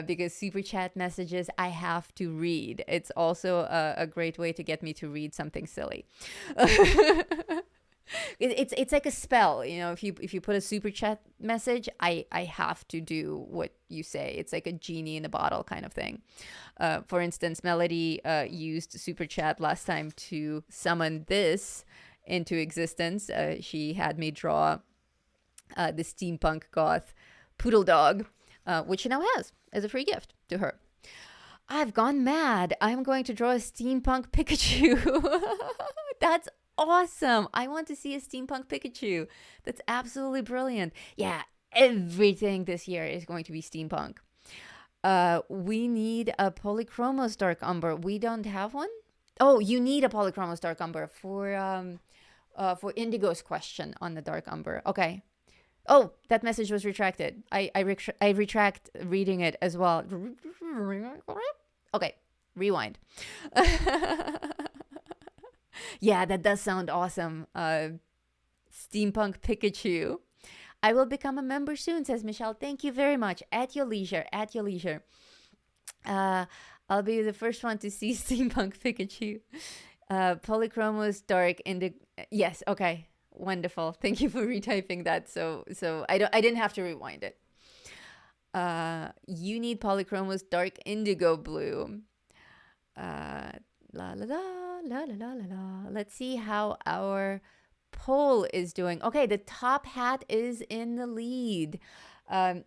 because super chat messages I have to read. It's also a great way to get me to read something silly. It's like a spell, you know. If you put a super chat message, I have to do what you say. It's like a genie in a bottle kind of thing. For instance, Melody used super chat last time to summon this into existence. She had me draw the steampunk goth poodle dog, which she now has as a free gift to her. I've gone mad. I'm going to draw a steampunk Pikachu. That's awesome. I want to see a steampunk Pikachu. That's absolutely brilliant. Yeah, everything this year is going to be steampunk. We need a Polychromos Dark Umber. We don't have one? Oh, you need a Polychromos Dark Umber for Indigo's question on the Dark Umber. Okay. Oh, that message was retracted. I retract reading it as well. Okay, rewind. Yeah, that does sound awesome. Steampunk Pikachu. I will become a member soon, says Michelle. Thank you very much. At your leisure. At your leisure. I'll be the first one to see Steampunk Pikachu. Polychromos Dark Indigo. Yes, okay. Wonderful. Thank you for retyping that. So I didn't have to rewind it. You need Polychromos Dark Indigo Blue. La la la la la la la. Let's see how our poll is doing. Okay, the top hat is in the lead.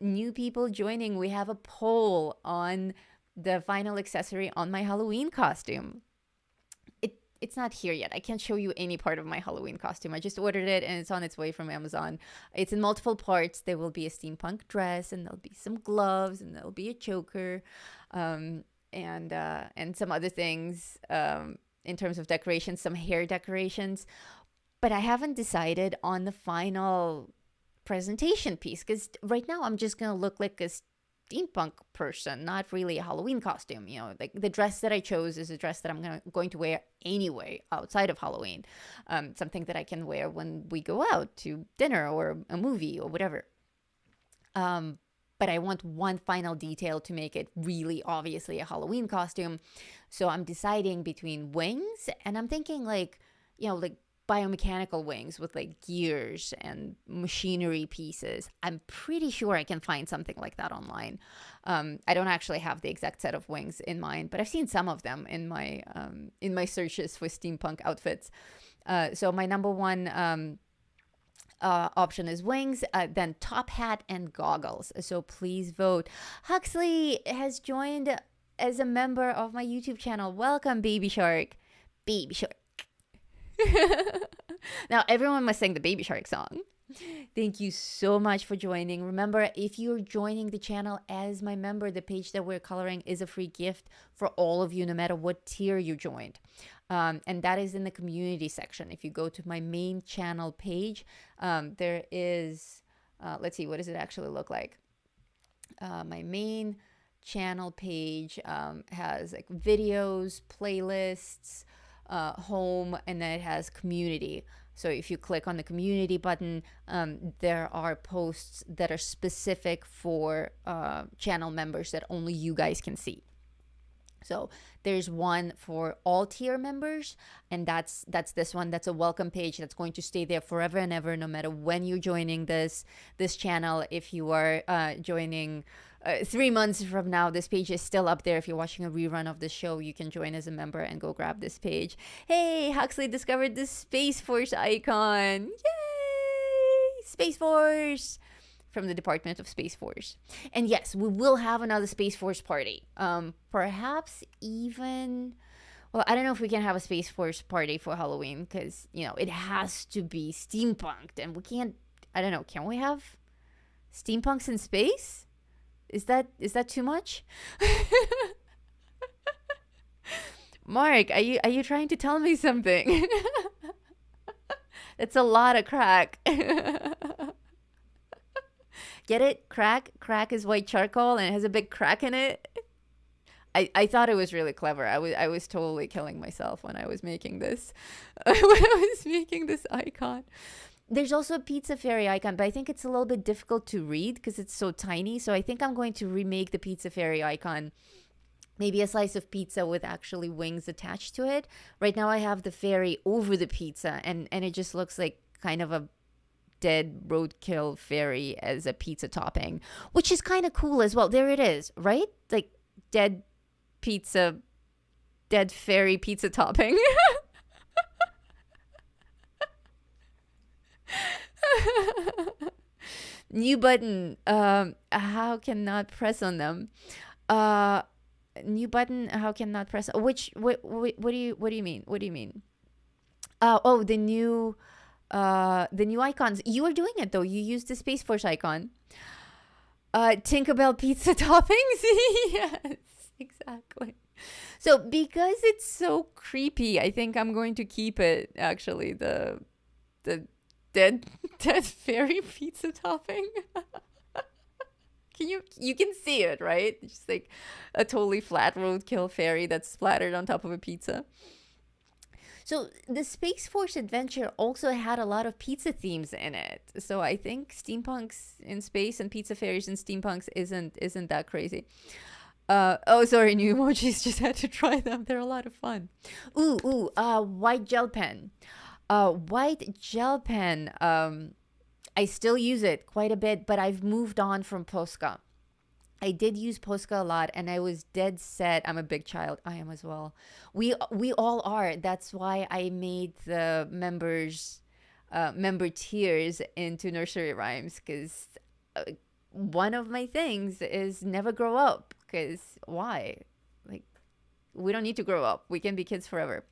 New people joining. We have a poll on the final accessory on my Halloween costume. It's not here yet. I can't show you any part of my Halloween costume. I just ordered it and it's on its way from Amazon. It's in multiple parts. There will be a steampunk dress and there'll be some gloves and there'll be a choker, and some other things in terms of decorations, some hair decorations. But I haven't decided on the final presentation piece because right now I'm just going to look like a steampunk person, not really a Halloween costume. You know, like the dress that I chose is a dress that I'm going to wear anyway outside of Halloween. Something that I can wear when we go out to dinner or a movie or whatever. But but I want one final detail to make it really obviously a Halloween costume. So I'm deciding between wings, and I'm thinking like, like biomechanical wings with like gears and machinery pieces. I'm pretty sure I can find something like that online. I don't actually have the exact set of wings in mind, but I've seen some of them in my searches for steampunk outfits. So my number one option is wings, then top hat and goggles. So please vote. Huxley has joined as a member of my YouTube channel. Welcome, Baby Shark. Baby Shark. Now everyone must sing the Baby Shark song. Thank you so much for joining. Remember, if you're joining the channel as my member, the page that we're coloring is a free gift for all of you, no matter what tier you joined. And that is in the community section. If you go to my main channel page, there is, let's see, what does it actually look like? My main channel page has like videos, playlists, home, and then it has community. So if you click on the community button, there are posts that are specific for channel members that only you guys can see. So there's one for all tier members, and that's this one. That's a welcome page that's going to stay there forever and ever, no matter when you're joining this channel. If you are joining 3 months from now, this page is still up there. If you're watching a rerun of the show, you can join as a member and go grab this page. Hey, Huxley discovered the Space Force icon. Yay! Space Force! From the Department of Space Force. And yes, we will have another Space Force party. Perhaps even, well, I don't know if we can have a Space Force party for Halloween, because, it has to be steampunked, and we can't, I don't know, can we have steampunks in space? Is that too much? Mark, are you trying to tell me something? That's a lot of crack. Get it? Crack is white charcoal and it has a big crack in it. I thought it was really clever. I was totally killing myself when I was making this icon. There's also a pizza fairy icon, but I think it's a little bit difficult to read because it's so tiny. So I think I'm going to remake the pizza fairy icon. Maybe a slice of pizza with actually wings attached to it. Right now I have the fairy over the pizza, and it just looks like kind of a dead roadkill fairy as a pizza topping, which is kind of cool as well. There it is, right? Like dead fairy pizza topping. New button. How can not press on them? New button. How can not press? What do you mean? What do you mean? Oh, the new icons. You are doing it though. You used the Space Force icon. Tinkerbell pizza toppings. Yes, exactly. So because it's so creepy, I think I'm going to keep it. Actually, the dead fairy pizza topping. You can see it, right? It's just like a totally flat roadkill fairy that's splattered on top of a pizza. So the Space Force adventure also had a lot of pizza themes in it. So I think steampunks in space and pizza fairies in steampunks isn't that crazy. Oh, sorry, new emojis. Just had to try them. They're a lot of fun. White gel pen. White gel pen. I still use it quite a bit, but I've moved on from Posca. I did use Posca a lot, and I was dead set. I'm a big child. I am as well. We all are. That's why I made the member tiers into nursery rhymes, because one of my things is never grow up. Because why? Like, we don't need to grow up. We can be kids forever.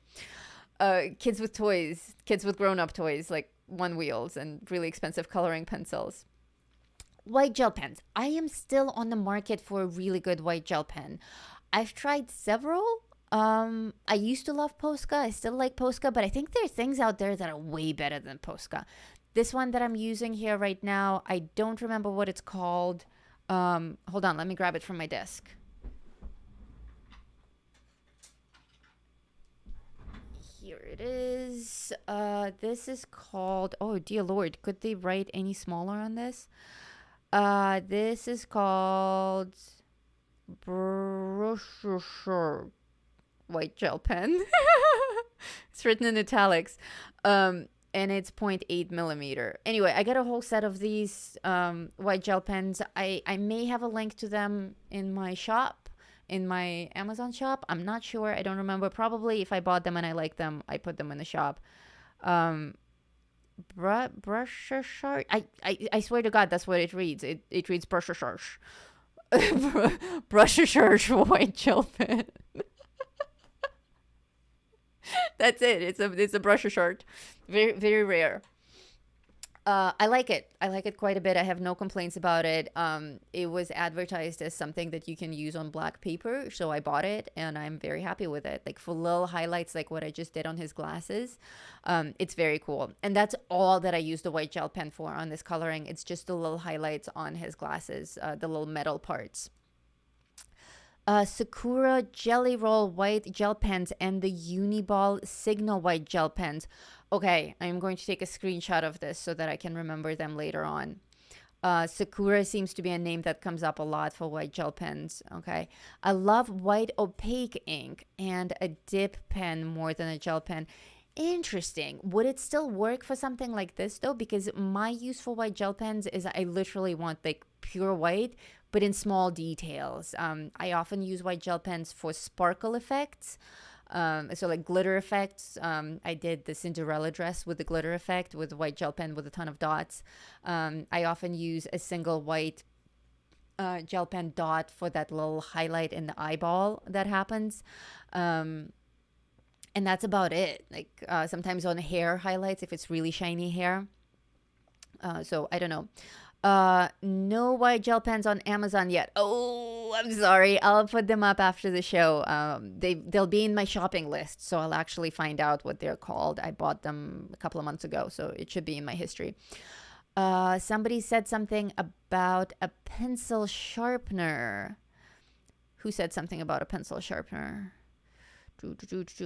Kids with toys, kids with grown-up toys, like one wheels and really expensive coloring pencils. White gel pens. I am still on the market for a really good white gel pen. I've tried several. I used to love Posca. I still like Posca, but I think there are things out there that are way better than Posca. This one that I'm using here right now, I don't remember what it's called. Hold on, let me grab it from my desk. Here it is. This is called, oh dear Lord, could they write any smaller on this? This is called Brochure White Gel Pen. It's written in italics. And it's 0.8 millimeter. Anyway, I got a whole set of these white gel pens. I may have a link to them in my shop, in my Amazon shop. I'm not sure. I don't remember. Probably if I bought them and I like them, I put them in the shop. Brochure short. I swear to God, that's what it reads. It reads brochure short. Brochure short white gel pen. That's it. It's a brochure short. Very very rare. I like it. I like it quite a bit. I have no complaints about it. It was advertised as something that you can use on black paper, so I bought it, and I'm very happy with it. Like for little highlights, like what I just did on his glasses, it's very cool. And that's all that I use the white gel pen for on this coloring. It's just the little highlights on his glasses, the little metal parts. Sakura Jelly Roll White Gel Pens and the Uniball Signal White Gel Pens. Okay, I'm going to take a screenshot of this so that I can remember them later on. Sakura seems to be a name that comes up a lot for white gel pens. Okay, I love white opaque ink and a dip pen more than a gel pen. Interesting. Would it still work for something like this though? Because my use for white gel pens is I literally want like pure white, but in small details. I often use white gel pens for sparkle effects. So like glitter effects. I did the Cinderella dress with the glitter effect with a white gel pen with a ton of dots. I often use a single white gel pen dot for that little highlight in the eyeball that happens. And that's about it. Like sometimes on hair highlights if it's really shiny hair. So I don't know. No white gel pens on Amazon yet. Oh, I'm sorry. I'll put them up after the show. They'll be in my shopping list, so I'll actually find out what they're called. I bought them a couple of months ago, so it should be in my history. Somebody said something about a pencil sharpener. Who said something about a pencil sharpener?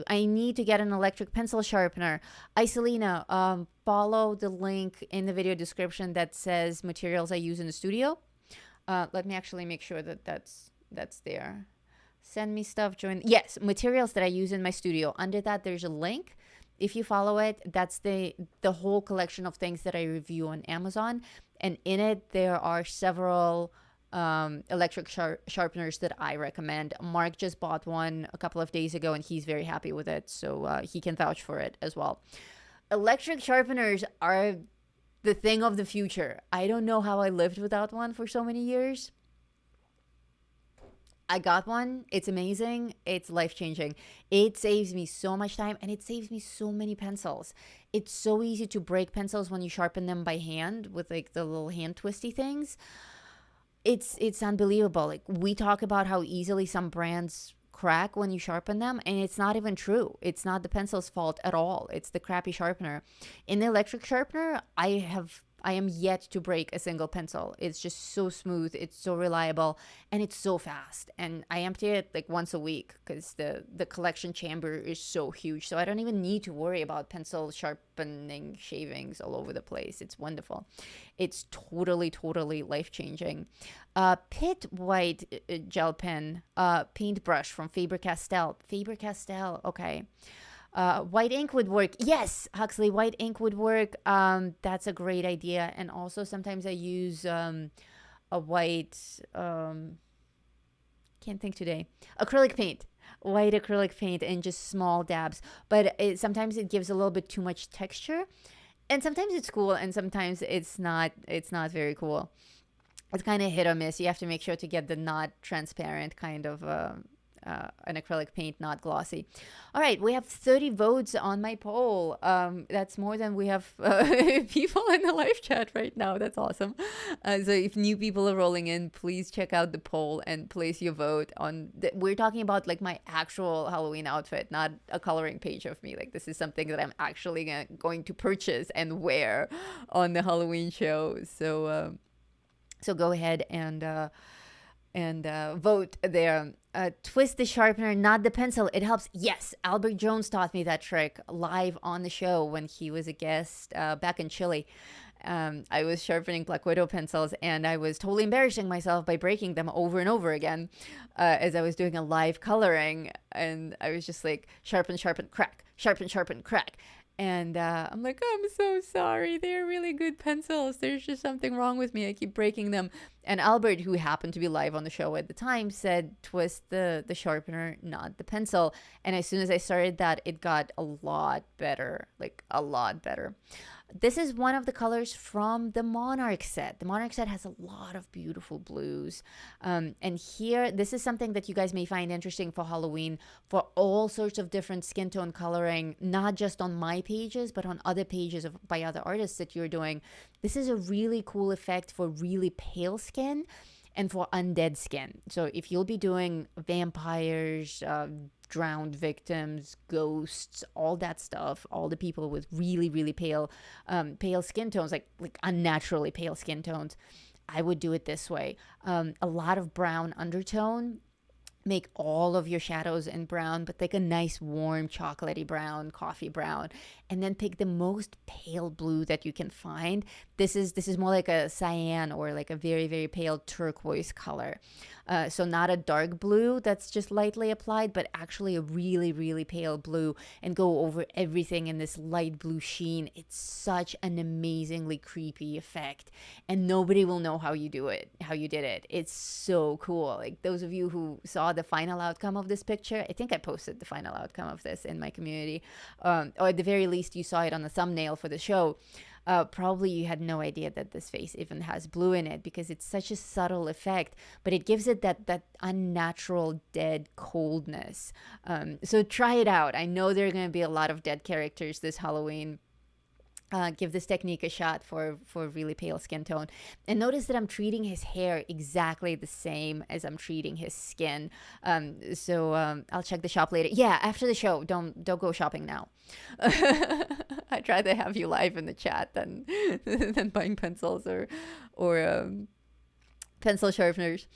I need to get an electric pencil sharpener. Iselina, follow the link in the video description that says materials I use in the studio. Let me actually make sure that that's there. Send me stuff. Join. Yes, materials that I use in my studio. Under that, there's a link. If you follow it, that's the whole collection of things that I review on Amazon. And in it, there are several electric sharpeners that I recommend. Mark just bought one a couple of days ago and he's very happy with it, so he can vouch for it as well. Electric sharpeners are the thing of the future. I don't know how I lived without one for so many years. I got one. It's amazing. It's life-changing. It saves me so much time and it saves me so many pencils. It's so easy to break pencils when you sharpen them by hand with like the little hand twisty things. It's unbelievable. Like we talk about how easily some brands crack when you sharpen them, and it's not even true. It's not the pencil's fault at all. It's the crappy sharpener. In the electric sharpener, I am yet to break a single pencil. It's just so smooth, it's so reliable, and it's so fast. And I empty it like once a week because the collection chamber is so huge. So I don't even need to worry about pencil sharpening shavings all over the place. It's wonderful. It's totally, totally life-changing. Pit White Gel Pen, paintbrush from Faber-Castell. Faber-Castell, okay. White ink would work. Yes, Huxley, white ink would work. That's a great idea. And also sometimes I use a white, can't think today, acrylic paint. White acrylic paint and just small dabs. But sometimes it gives a little bit too much texture. And sometimes it's cool and sometimes it's not very cool. It's kind of hit or miss. You have to make sure to get the not transparent kind of an acrylic paint, not glossy. All right, we have 30 votes on my poll. That's more than we have people in the live chat right now. That's awesome. So if new people are rolling in, please check out the poll and place your vote on. We're talking about like my actual Halloween outfit, not a coloring page of me. Like this is something that I'm actually going to purchase and wear on the Halloween show. So go ahead and and vote there. Twist the sharpener, not the pencil. It helps. Yes, Albert Jones taught me that trick live on the show when he was a guest back in Chile. I was sharpening Black Widow pencils, and I was totally embarrassing myself by breaking them over and over again as I was doing a live coloring. And I was just like, sharpen, sharpen, crack, sharpen, sharpen, crack. And I'm like, I'm so sorry. They're really good pencils. There's just something wrong with me. I keep breaking them. And Albert, who happened to be live on the show at the time, said, twist the sharpener, not the pencil. And as soon as I started that, it got a lot better, like a lot better. This is one of the colors from the Monarch set. The Monarch set has a lot of beautiful blues. And here, this is something that you guys may find interesting for Halloween, for all sorts of different skin tone coloring, not just on my pages, but on other pages by other artists that you're doing. This is a really cool effect for really pale skin and for undead skin. So if you'll be doing vampires, drowned victims, ghosts, all that stuff, all the people with really, really pale skin tones, like unnaturally pale skin tones, I would do it this way. A lot of brown undertone. Make all of your shadows in brown, but take a nice warm chocolatey brown, coffee brown, and then pick the most pale blue that you can find. This is more like a cyan or like a very, very pale turquoise color. So not a dark blue that's just lightly applied, but actually a really, really pale blue, and go over everything in this light blue sheen. It's such an amazingly creepy effect, and nobody will know how you did it. It's so cool. Like those of you who saw the final outcome of this picture, I think I posted the final outcome of this in my community, or at the very least you saw it on the thumbnail for the show. Probably you had no idea that this face even has blue in it, because it's such a subtle effect, but it gives it that unnatural dead coldness. So try it out. I know there are going to be a lot of dead characters this Halloween. Give this technique a shot for really pale skin tone. And notice that I'm treating his hair exactly the same as I'm treating his skin. So I'll check the shop later. Yeah, after the show. Don't go shopping now. I'd rather have you live in the chat than buying pencils or pencil sharpeners.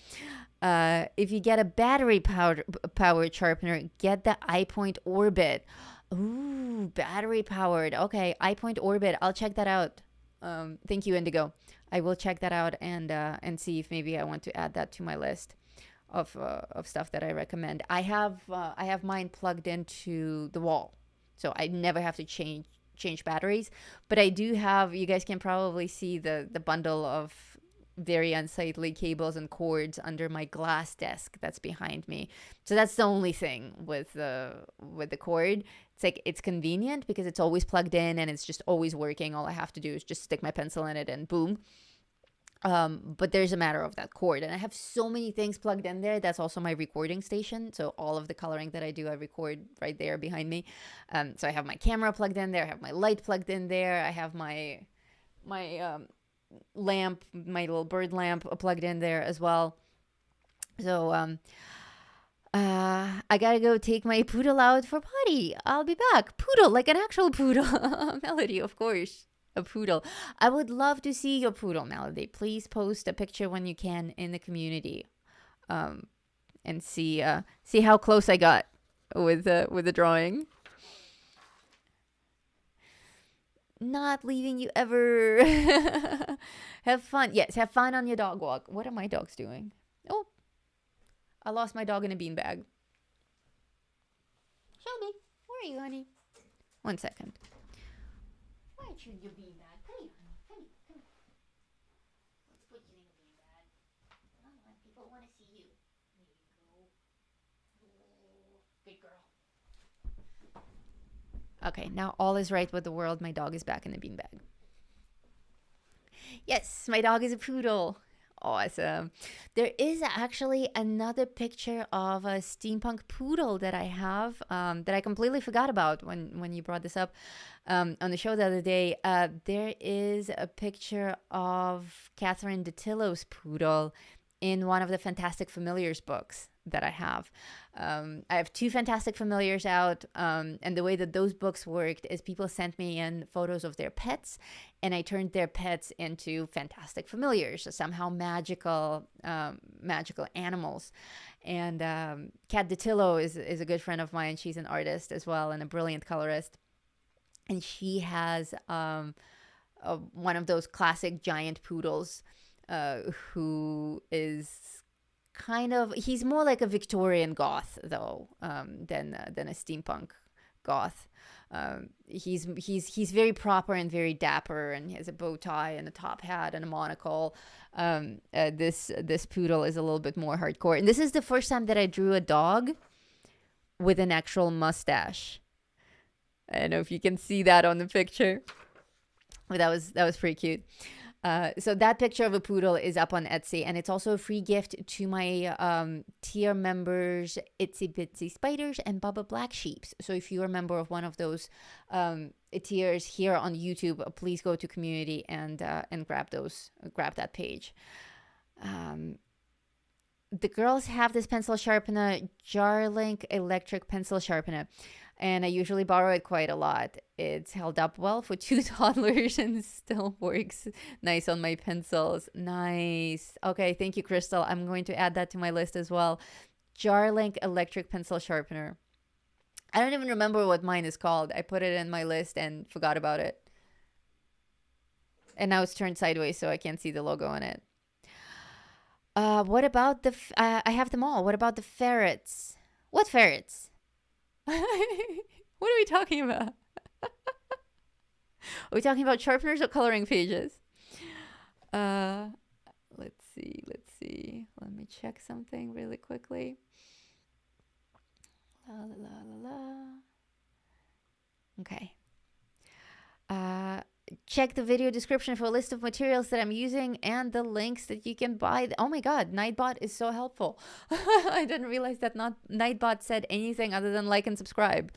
If you get a battery powered sharpener, get the iPoint Orbit. Ooh, battery powered. Okay, iPoint Orbit. I'll check that out. Thank you, Indigo. I will check that out and see if maybe I want to add that to my list of stuff that I recommend. I have mine plugged into the wall, so I never have to change batteries. But I do have. You guys can probably see the bundle of very unsightly cables and cords under my glass desk that's behind me. So that's the only thing with the cord. It's like, it's convenient because it's always plugged in and it's just always working. All I have to do is just stick my pencil in it and boom. But there's a matter of that cord, and I have so many things plugged in there. That's also my recording station. So all of the coloring that I do, I record right there behind me. So I have my camera plugged in there. I have my light plugged in there. I have my lamp, my little bird lamp plugged in there as well. So I gotta go take my poodle out for potty. I'll be back. Poodle, like an actual poodle. Melody, of course. A poodle. I would love to see your poodle, Melody. Please post a picture when you can in the community, and see how close I got with the drawing. Not leaving you ever. Have fun. Yes, have fun on your dog walk. What are my dogs doing? Oh, I lost my dog in a beanbag. Shelby, where are you, honey? 1 second. Why aren't you in your beanbag? Come here, honey. Come here. Let's put you in a beanbag. Come on, people want to see you. There you go. Oh, good girl. Okay, now all is right with the world. My dog is back in the beanbag. Yes, my dog is a poodle. Awesome. There is actually another picture of a steampunk poodle that I have that I completely forgot about when you brought this up on the show the other day. There is a picture of Catherine DeTillo's poodle in one of the Fantastic Familiars books that I have. I have 2 Fantastic Familiars out, and the way that those books worked is people sent me in photos of their pets, and I turned their pets into Fantastic Familiars, so somehow magical animals. And Kat Detillo is a good friend of mine. She's an artist as well and a brilliant colorist, and she has one of those classic giant poodles, who is he's more like a Victorian goth though, than a steampunk goth. He's very proper and very dapper, and he has a bow tie and a top hat and a monocle. This poodle is a little bit more hardcore, and this is the first time that I drew a dog with an actual mustache. I don't know if you can see that on the picture, but that was pretty cute. So that picture of a poodle is up on Etsy, and it's also a free gift to my tier members, Itsy Bitsy Spiders and Bubba Black Sheeps. So if you're a member of one of those tiers here on YouTube, please go to community and grab that page. The girls have this pencil sharpener, Jarlink electric pencil sharpener, and I usually borrow it quite a lot. It's held up well for 2 toddlers and still works nice on my pencils. Nice. Okay, thank you, Crystal. I'm going to add that to my list as well. Jarlink electric pencil sharpener. I don't even remember what mine is called. I put it in my list and forgot about it. And now it's turned sideways, so I can't see the logo on it. What about I have them all. What about the ferrets? What ferrets? What are we talking about? Are we talking about sharpeners or coloring pages? Let's see. Let me check something really quickly. La la la la. Okay. Check the video description for a list of materials that I'm using and the links that you can buy. Oh my God, Nightbot is so helpful. I didn't realize that Nightbot said anything other than like and subscribe.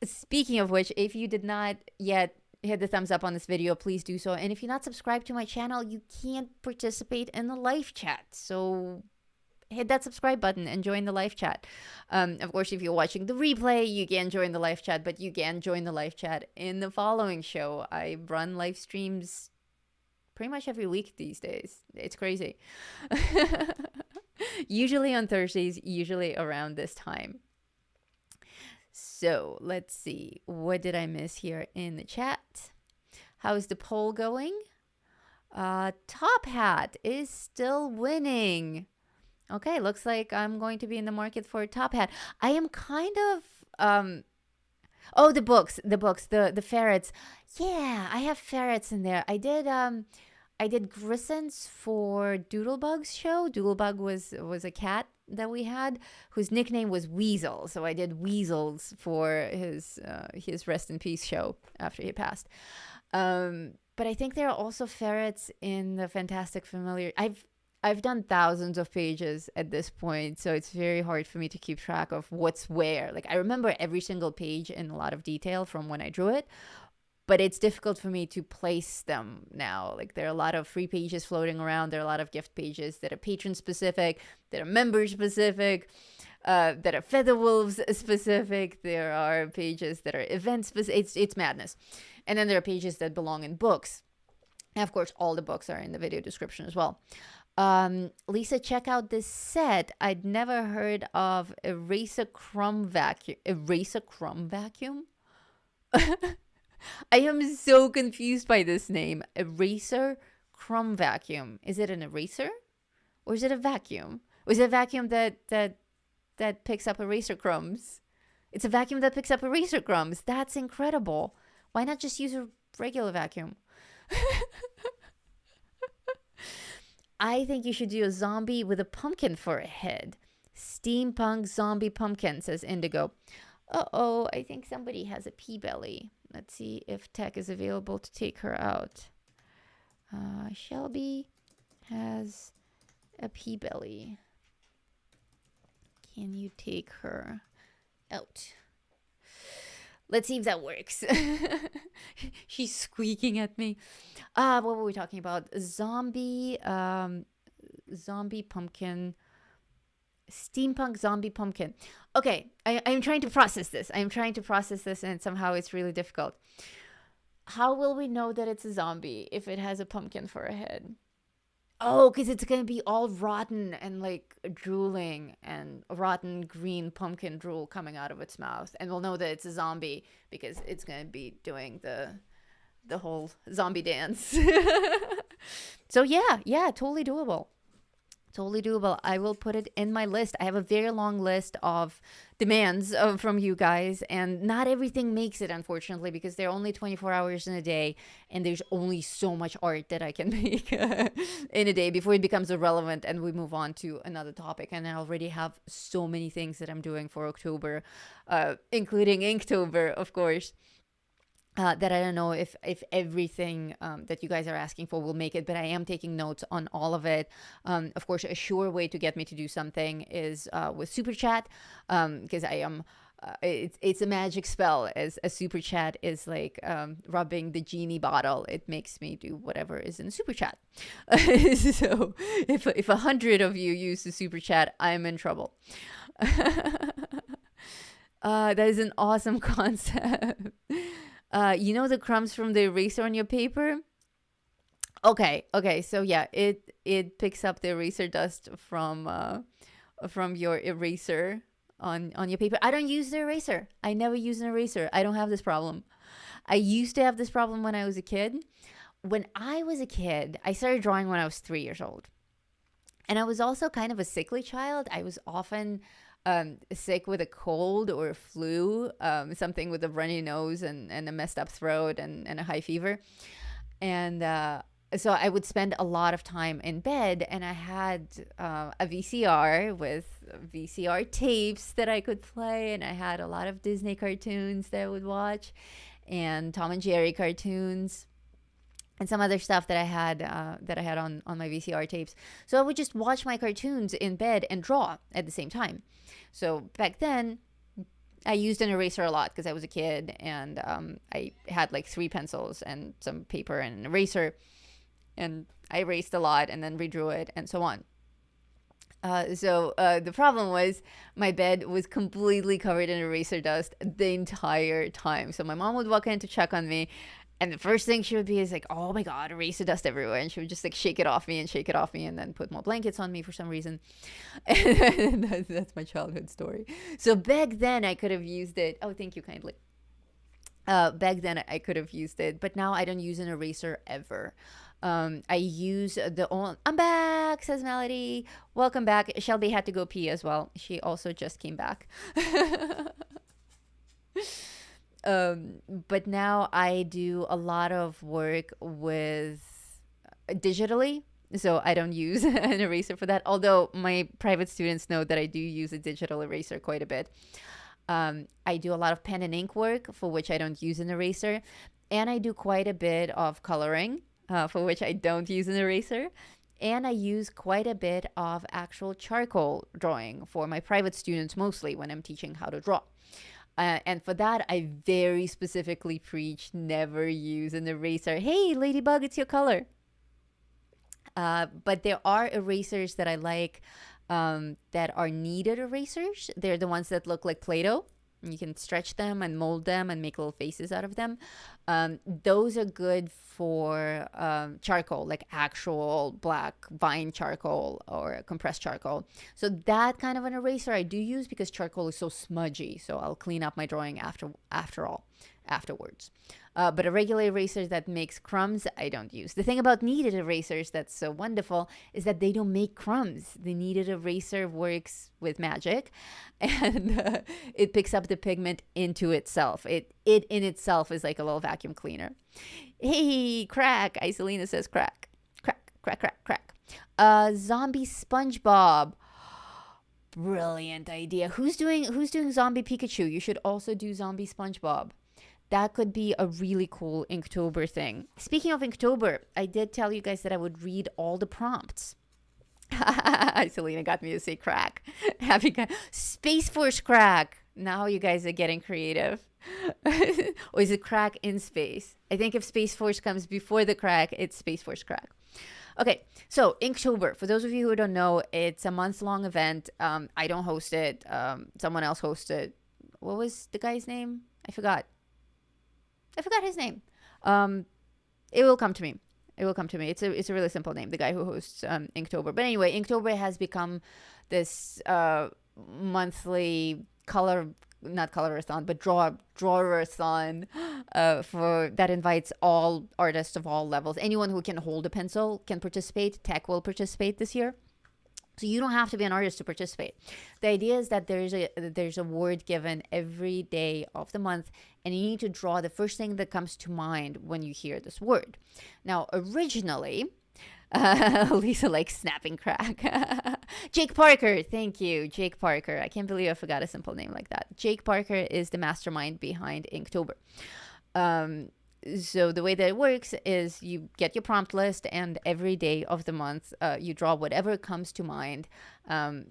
Speaking of which, if you did not yet hit the thumbs up on this video, please do so. And if you're not subscribed to my channel, you can't participate in the live chat. So hit that subscribe button and join the live chat. Of course, if you're watching the replay, you can join the live chat, but you can join the live chat in the following show. I run live streams pretty much every week these days. It's crazy. Usually on Thursdays, usually around this time. So let's see. What did I miss here in the chat? How's the poll going? Top Hat is still winning. Okay, looks like I'm going to be in the market for a top hat. I am kind of the books, the ferrets. Yeah, I have ferrets in there. I did Grissons for Doodlebug's show. Doodlebug was a cat that we had whose nickname was Weasel. So I did Weasels for his Rest in Peace show after he passed. But I think there are also ferrets in the Fantastic Familiar. I've done thousands of pages at this point, so it's very hard for me to keep track of what's where. Like, I remember every single page in a lot of detail from when I drew it, but it's difficult for me to place them now. Like, there are a lot of free pages floating around. There are a lot of gift pages that are patron-specific, that are member-specific, that are Featherwolves specific. There are pages that are event-specific. It's madness. And then there are pages that belong in books. And, of course, all the books are in the video description as well. Lisa, check out this set. I'd never heard of Eraser Crumb Vacuum. Eraser Crumb Vacuum? I am so confused by this name. Eraser Crumb Vacuum. Is it an eraser? Or is it a vacuum? Or is it a vacuum that picks up eraser crumbs? It's a vacuum that picks up eraser crumbs. That's incredible. Why not just use a regular vacuum? I think you should do a zombie with a pumpkin for a head. Steampunk zombie pumpkin, says Indigo. Uh-oh, I think somebody has a pea belly. Let's see if Tech is available to take her out. Shelby has a pea belly. Can you take her out? Let's see if that works. She's squeaking at me. What were we talking about? Zombie pumpkin Steampunk zombie pumpkin. Okay, I'm trying to process this. I'm trying to process this, and somehow it's really difficult. How will we know that it's a zombie if it has a pumpkin for a head? Oh, because it's gonna be all rotten and like drooling and rotten green pumpkin drool coming out of its mouth, and we'll know that it's a zombie because it's gonna be doing the whole zombie dance. So yeah, totally doable. Totally doable. I will put it in my list. I have a very long list of demands from you guys, and not everything makes it, unfortunately, because there are only 24 hours in a day, and there's only so much art that I can make in a day before it becomes irrelevant and we move on to another topic. And I already have so many things that I'm doing for October, including Inktober, of course. That I don't know if everything that you guys are asking for will make it, but I am taking notes on all of it. Of course, a sure way to get me to do something is with Super Chat, because I am. It's a magic spell, as a Super Chat is like rubbing the genie bottle. It makes me do whatever is in Super Chat. So if 100 of you use the Super Chat, I'm in trouble. That is an awesome concept. You know the crumbs from the eraser on your paper? Okay. So yeah, it picks up the eraser dust from your eraser on your paper. I don't use the eraser. I never use an eraser. I don't have this problem. I used to have this problem when I was a kid. When I was a kid, I started drawing when I was 3 years old. And I was also kind of a sickly child. I was often sick with a cold or a flu, something with a runny nose and a messed up throat and a high fever. And so I would spend a lot of time in bed, and I had a VCR with VCR tapes that I could play, and I had a lot of Disney cartoons that I would watch, and Tom and Jerry cartoons, and some other stuff that I had on my VCR tapes. So I would just watch my cartoons in bed and draw at the same time. So back then, I used an eraser a lot because I was a kid, and I had like 3 pencils and some paper and an eraser, and I erased a lot and then redrew it and so on. So the problem was my bed was completely covered in eraser dust the entire time. So my mom would walk in to check on me, and the first thing she would be is like, oh my God, eraser dust everywhere. And she would just like shake it off me and then put more blankets on me for some reason. And that's my childhood story. So back then I could have used it. Oh, thank you kindly. Back then I could have used it, but now I don't use an eraser ever. I use I'm back, says Melody. Welcome back. Shelby had to go pee as well. She also just came back. But now I do a lot of work with digitally, so I don't use an eraser for that. Although my private students know that I do use a digital eraser quite a bit. I do a lot of pen and ink work, for which I don't use an eraser, and I do quite a bit of coloring, for which I don't use an eraser. And I use quite a bit of actual charcoal drawing for my private students, mostly when I'm teaching how to draw. And for that, I very specifically preach never use an eraser. Hey, Ladybug, it's your color. But there are erasers that I like that are kneaded erasers. They're the ones that look like Play-Doh. You can stretch them and mold them and make little faces out of them. Those are good for charcoal, like actual black vine charcoal or compressed charcoal. So that kind of an eraser I do use because charcoal is so smudgy. So I'll clean up my drawing afterwards. But a regular eraser that makes crumbs, I don't use. The thing about kneaded erasers that's so wonderful is that they don't make crumbs. The kneaded eraser works with magic, and it picks up the pigment into itself. It in itself is like a little vacuum cleaner. Hey, crack! Isolina says crack. Crack. Zombie SpongeBob. Brilliant idea. Who's doing zombie Pikachu? You should also do zombie SpongeBob. That could be a really cool Inktober thing. Speaking of Inktober, I did tell you guys that I would read all the prompts. Selena got me to say crack. Space Force crack. Now you guys are getting creative. Or is it crack in space? I think if Space Force comes before the crack, it's Space Force crack. Okay, so Inktober, for those of you who don't know, it's a month-long event. I don't host it. Someone else hosts it. What was the guy's name? I forgot. I forgot his name. Um, it will come to me. It will come to me. It's a really simple name. The guy who hosts Inktober. But anyway, Inktober has become this monthly not colorathon, but drawerathon for that invites all artists of all levels. Anyone who can hold a pencil can participate. Tech will participate this year. So you don't have to be an artist to participate. The idea is that there's a word given every day of the month, and you need to draw the first thing that comes to mind when you hear this word. Now, originally, Lisa likes snapping crack. Jake Parker, thank you, Jake Parker. I can't believe I forgot a simple name like that. Jake Parker is the mastermind behind Inktober. So the way that it works is you get your prompt list, and every day of the month you draw whatever comes to mind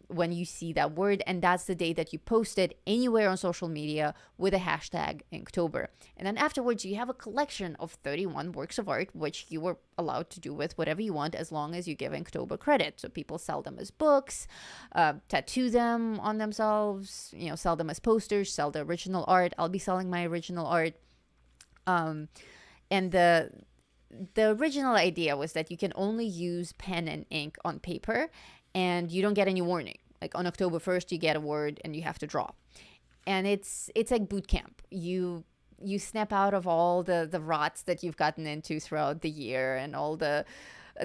when you see that word, and that's the day that you post it anywhere on social media with a hashtag Inktober. And then afterwards you have a collection of 31 works of art, which you were allowed to do with whatever you want as long as you give Inktober credit. So people sell them as books, tattoo them on themselves, sell them as posters, sell the original art. I'll be selling my original art. And the original idea was that you can only use pen and ink on paper, and you don't get any warning. Like on October 1st, you get a word and you have to draw. And it's like boot camp. You snap out of all the rots that you've gotten into throughout the year and all the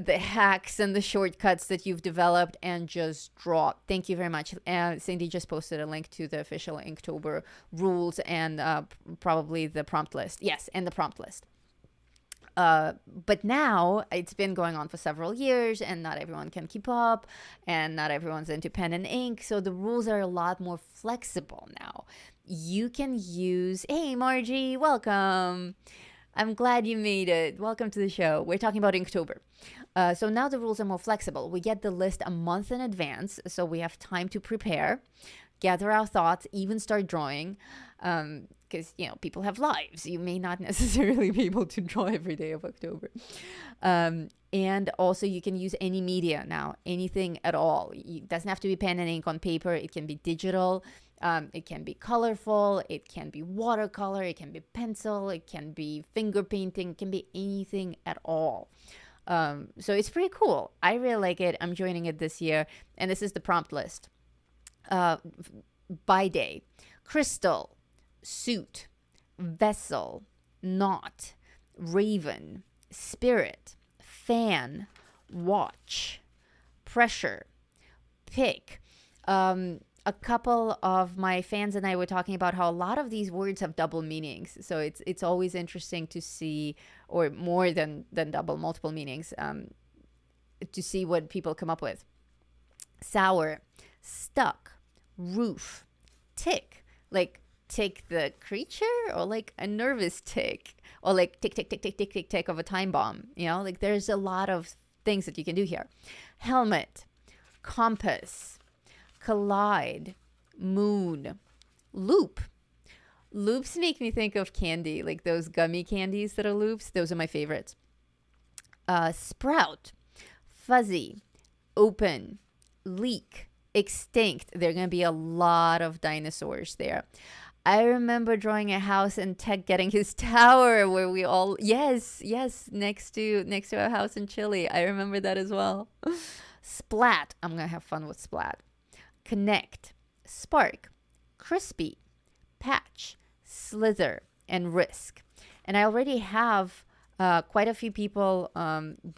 hacks and the shortcuts that you've developed, and just draw. Thank you very much. Cindy just posted a link to the official Inktober rules and probably the prompt list. Yes, and the prompt list. But now it's been going on for several years, and not everyone can keep up, and not everyone's into pen and ink. So the rules are a lot more flexible now. You can use, hey, Margie, welcome. I'm glad you made it. Welcome to the show. We're talking about Inktober. So now the rules are more flexible. We get the list a month in advance, so we have time to prepare, gather our thoughts, even start drawing, because, people have lives. You may not necessarily be able to draw every day of October. And also you can use any media now, anything at all. It doesn't have to be pen and ink on paper. It can be digital. It can be colorful. It can be watercolor. It can be pencil. It can be finger painting. It can be anything at all. So it's pretty cool. I really like it. I'm joining it this year. And this is the prompt list. By day: crystal, suit, vessel, knot, raven, spirit, fan, watch, pressure, pick. A couple of my fans and I were talking about how a lot of these words have double meanings. So it's always interesting to see, or more than double, multiple meanings, to see what people come up with. Sour, stuck, roof, tick, like tick the creature, or like a nervous tick, or like tick, tick, tick, tick, tick, tick, tick of a time bomb. Like there's a lot of things that you can do here. Helmet, compass, collide, moon, loop. Loops make me think of candy, like those gummy candies that are loops. Those are my favorites. Sprout, fuzzy, open, leak, extinct. There are going to be a lot of dinosaurs there. I remember drawing a house and Tech getting his tower where we all, yes, next to our house in Chile. I remember that as well. Splat. I'm going to have fun with splat. Connect, spark, crispy, patch, slither, and risk. And I already have quite a few people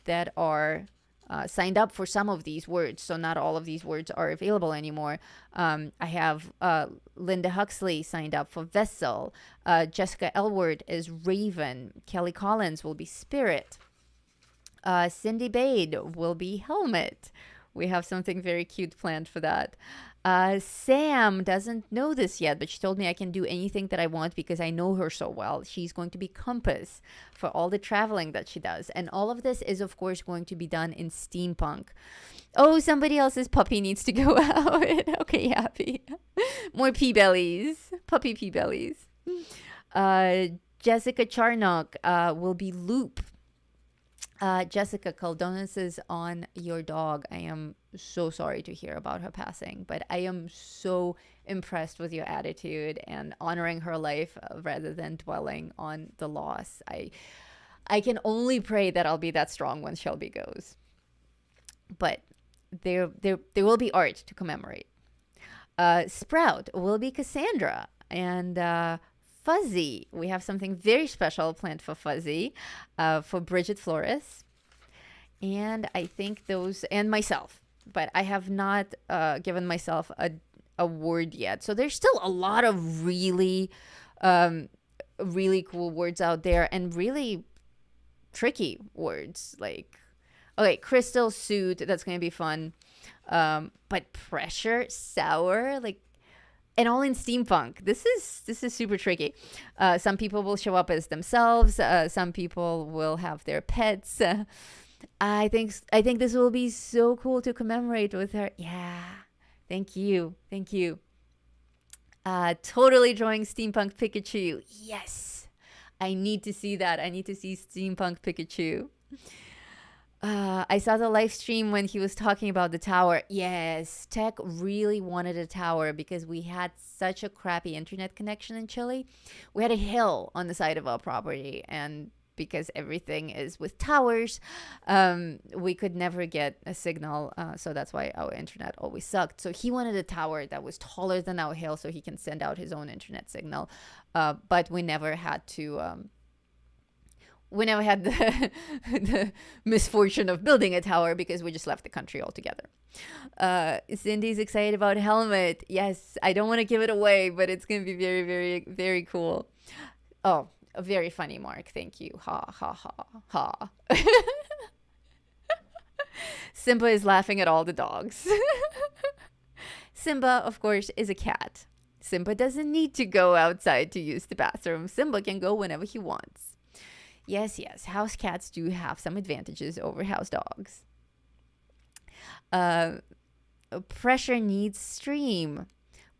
that are signed up for some of these words. So not all of these words are available anymore. I have Linda Huxley signed up for vessel. Jessica Elward is raven. Kelly Collins will be spirit. Cindy Bade will be helmet. We have something very cute planned for that. Sam doesn't know this yet, but she told me I can do anything that I want because I know her so well. She's going to be compass for all the traveling that she does. And all of this is, of course, going to be done in steampunk. Oh, somebody else's puppy needs to go out. Okay, happy. More pea bellies. Puppy pea bellies. Jessica Charnock will be loop. Jessica, condolences on your dog. I am so sorry to hear about her passing, but I am so impressed with your attitude and honoring her life rather than dwelling on the loss. I can only pray that I'll be that strong when Shelby goes. But there will be art to commemorate. Sprout will be Cassandra, and Fuzzy. We have something very special planned for Fuzzy, for Bridget Flores, and I think those, and myself. But I have not given myself a word yet. So there's still a lot of um, really cool words out there, and really tricky words like, okay, crystal suit. That's gonna be fun. But pressure, sour, like, and all in steampunk. This is super tricky. Some people will show up as themselves. Some people will have their pets. I think this will be so cool to commemorate with her. Yeah, thank you, thank you. Totally drawing steampunk Pikachu. Yes, I need to see that. I need to see steampunk Pikachu. I saw the live stream when he was talking about the tower. Yes, Tech really wanted a tower because we had such a crappy internet connection in Chile. We had a hill on the side of our property, and because everything is with towers, we could never get a signal. So that's why our internet always sucked. So he wanted a tower that was taller than our hill so he can send out his own internet signal. But we never had to. We never had the misfortune of building a tower because we just left the country altogether. Cindy's excited about helmet. Yes, I don't want to give it away, but it's going to be very, very, very cool. Oh, a very funny, Mark. Thank you. Ha, ha, ha, ha. Simba is laughing at all the dogs. Simba, of course, is a cat. Simba doesn't need to go outside to use the bathroom. Simba can go whenever he wants. Yes, yes, house cats do have some advantages over house dogs. Uh, pressure needs stream.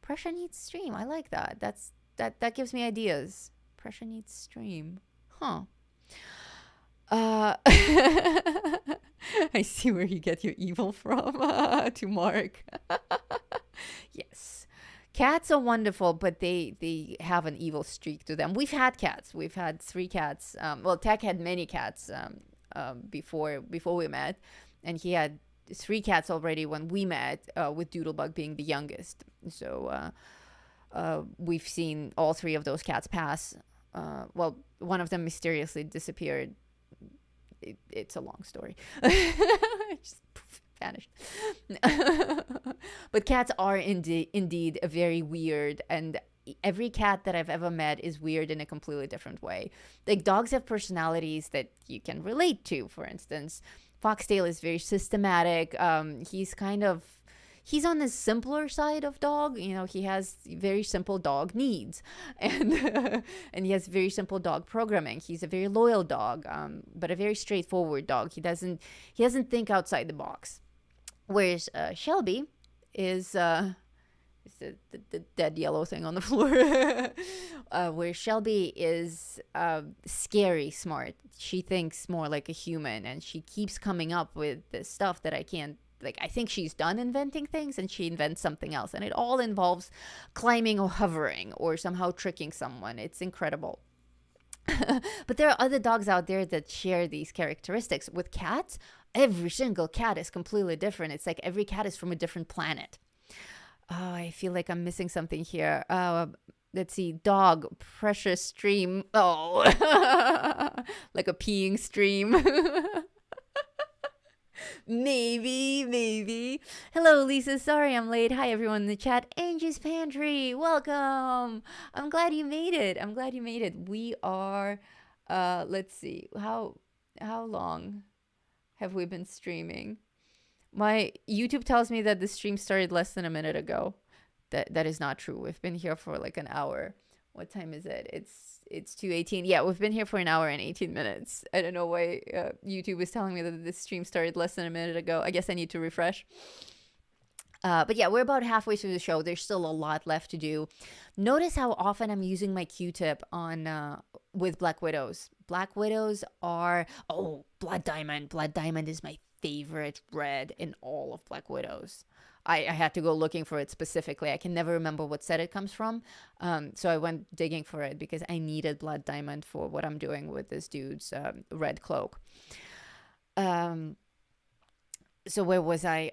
Pressure needs stream. I like that. That gives me ideas. Pressure needs stream. Huh. I see where you get your evil from. To Mark. Yes. Cats are wonderful, but they have an evil streak to them. We've had cats. We've had 3 cats. Well, Tech had many cats before we met, and he had 3 cats already when we met, with Doodlebug being the youngest. So we've seen all 3 of those cats pass. Well, one of them mysteriously disappeared. It's a long story. Just poof, vanished. But cats are indeed a very weird, and every cat that I've ever met is weird in a completely different way. Like, dogs have personalities that you can relate to. For instance, Foxtail is very systematic. He's on the simpler side of dog. You know, he has very simple dog needs, and and he has very simple dog programming. He's a very loyal dog, but a very straightforward dog. He doesn't think outside the box. Whereas Shelby is the dead yellow thing on the floor. Where Shelby is scary smart. She thinks more like a human, and she keeps coming up with this stuff that I can't. Like, I think she's done inventing things, and she invents something else. And it all involves climbing or hovering or somehow tricking someone. It's incredible. But there are other dogs out there that share these characteristics. With cats, every single cat is completely different. It's like every cat is from a different planet. Oh, I feel like I'm missing something here. Let's see. Dog, precious stream. Oh, like a peeing stream. Maybe. Hello, Lisa. Sorry I'm late. Hi, everyone in the chat. Angie's Pantry. Welcome. I'm glad you made it. We are, let's see. How long have we been streaming? My YouTube tells me that the stream started less than a minute ago. That is not true. We've been here for like an hour. What time is it? It's 2:18. Yeah, we've been here for an hour and 18 minutes. I don't know why YouTube is telling me that this stream started less than a minute ago. I guess I need to refresh. But yeah, we're about halfway through the show. There's still a lot left to do. Notice how often I'm using my Q-tip on with Black Widows. Black Widows are, oh, Blood Diamond. Blood Diamond is my favorite red in all of Black Widows. I had to go looking for it specifically. I can never remember what set it comes from. So I went digging for it because I needed Blood Diamond for what I'm doing with this dude's red cloak. So where was I?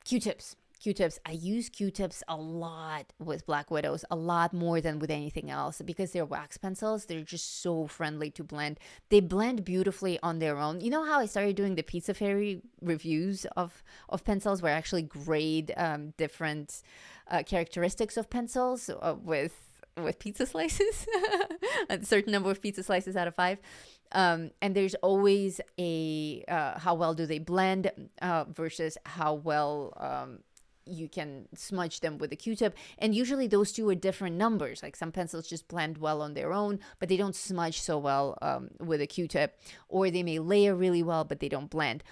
Q-tips. Q-tips. I use Q-tips a lot with Black Widows, a lot more than with anything else because they're wax pencils. They're just so friendly to blend. They blend beautifully on their own. You know how I started doing the Pizza Fairy reviews of pencils where I actually grade different characteristics of pencils with pizza slices, a certain number of pizza slices out of 5. And there's always a how well do they blend versus how well you can smudge them with a Q-tip. And usually those two are different numbers. Like some pencils just blend well on their own, but they don't smudge so well with a Q-tip. Or they may layer really well, but they don't blend.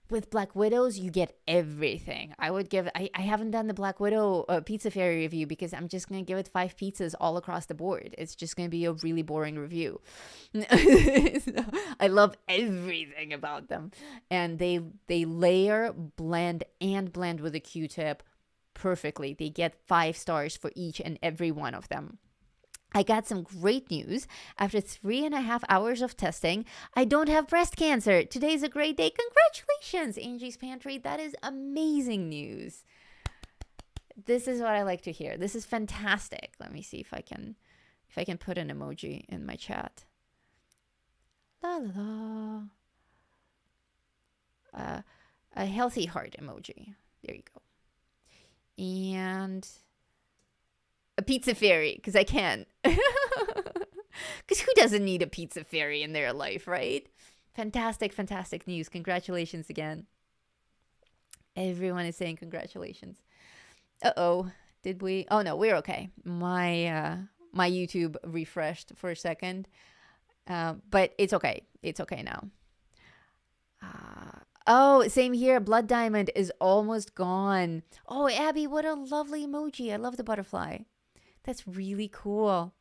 With Black Widows, you get everything. I haven't done the Black Widow Pizza Fairy review because I'm just going to give it 5 pizzas all across the board. It's just going to be a really boring review. I love everything about them. And they layer, blend with a Q-tip perfectly. They get 5 stars for each and every one of them. I got some great news. After 3.5 hours of testing, I don't have breast cancer. Today's a great day. Congratulations, Angie's Pantry. That is amazing news. This is what I like to hear. This is fantastic. Let me see if I can put an emoji in my chat. La la la. A healthy heart emoji. There you go. And a pizza fairy, because I can. Because who doesn't need a pizza fairy in their life, right? Fantastic, fantastic news. Congratulations again. Everyone is saying congratulations. Uh-oh. Did we? Oh, no, we're okay. My YouTube refreshed for a second. But it's okay. It's okay now. Oh, same here. Blood Diamond is almost gone. Oh, Abby, what a lovely emoji. I love the butterfly. That's really cool.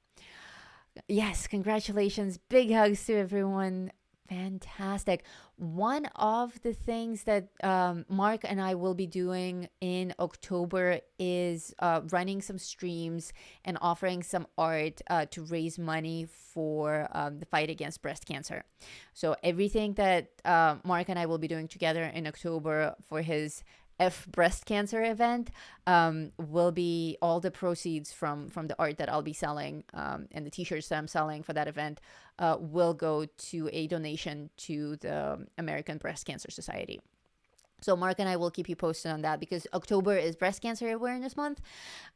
Yes, congratulations. Big hugs to everyone. Fantastic. One of the things that Mark and I will be doing in October is running some streams and offering some art to raise money for the fight against breast cancer. So everything that Mark and I will be doing together in October for his breast cancer event will be all the proceeds from the art that I'll be selling and the t-shirts that I'm selling for that event will go to a donation to the American Breast Cancer Society. So Mark and I will keep you posted on that because October is Breast Cancer Awareness Month,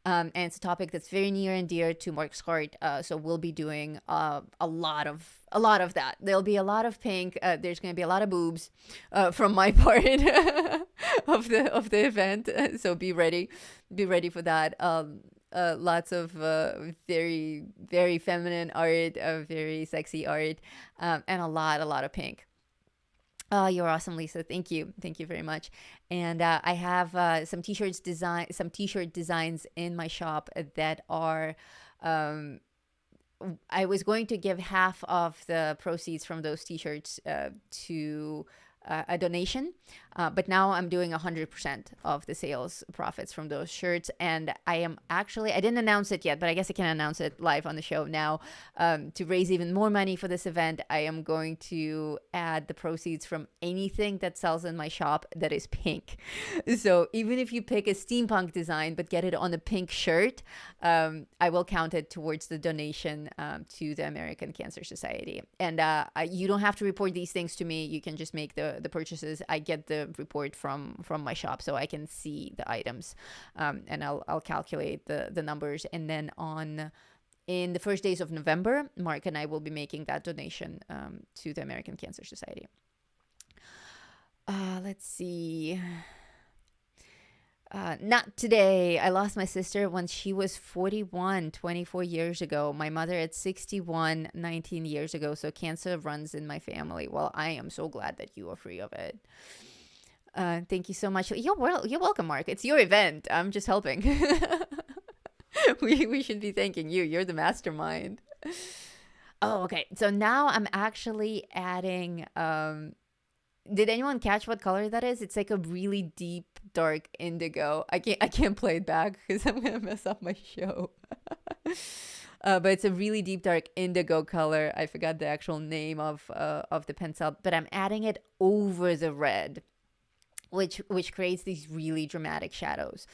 and it's a topic that's very near and dear to Mark's heart. So we'll be doing a lot of that. There'll be a lot of pink. There's going to be a lot of boobs from my part of the event. So be ready for that. Lots of very, very feminine art, very sexy art, and a lot of pink. Oh, you're awesome, Lisa. Thank you very much. And I have some t-shirt designs in my shop that are. I was going to give half of the proceeds from those t-shirts to a donation, but now I'm doing 100% of the sales profits from those shirts. And I didn't announce it yet, but I guess I can announce it live on the show now. To raise even more money for this event, I am going to add the proceeds from anything that sells in my shop that is pink. So even if you pick a steampunk design but get it on a pink shirt, I will count it towards the donation to the American Cancer Society. And you don't have to report these things to me. You can just make the purchases. I get the report from my shop so I can see the items, and I'll calculate the numbers. And then in the first days of November, Mark and I will be making that donation to the American Cancer Society. Let's see. Not today. I lost my sister when she was 41, 24 years ago. My mother at 61, 19 years ago. So cancer runs in my family. Well, I am so glad that you are free of it. Thank you so much. You're welcome, Mark. It's your event. I'm just helping. we should be thanking you. You're the mastermind. Oh, okay. So now I'm actually adding did anyone catch what color that is? It's like a really deep dark indigo. I can't play it back because I'm gonna mess up my show. But it's a really deep dark indigo color. I forgot the actual name of the pencil, but I'm adding it over the red, which creates these really dramatic shadows.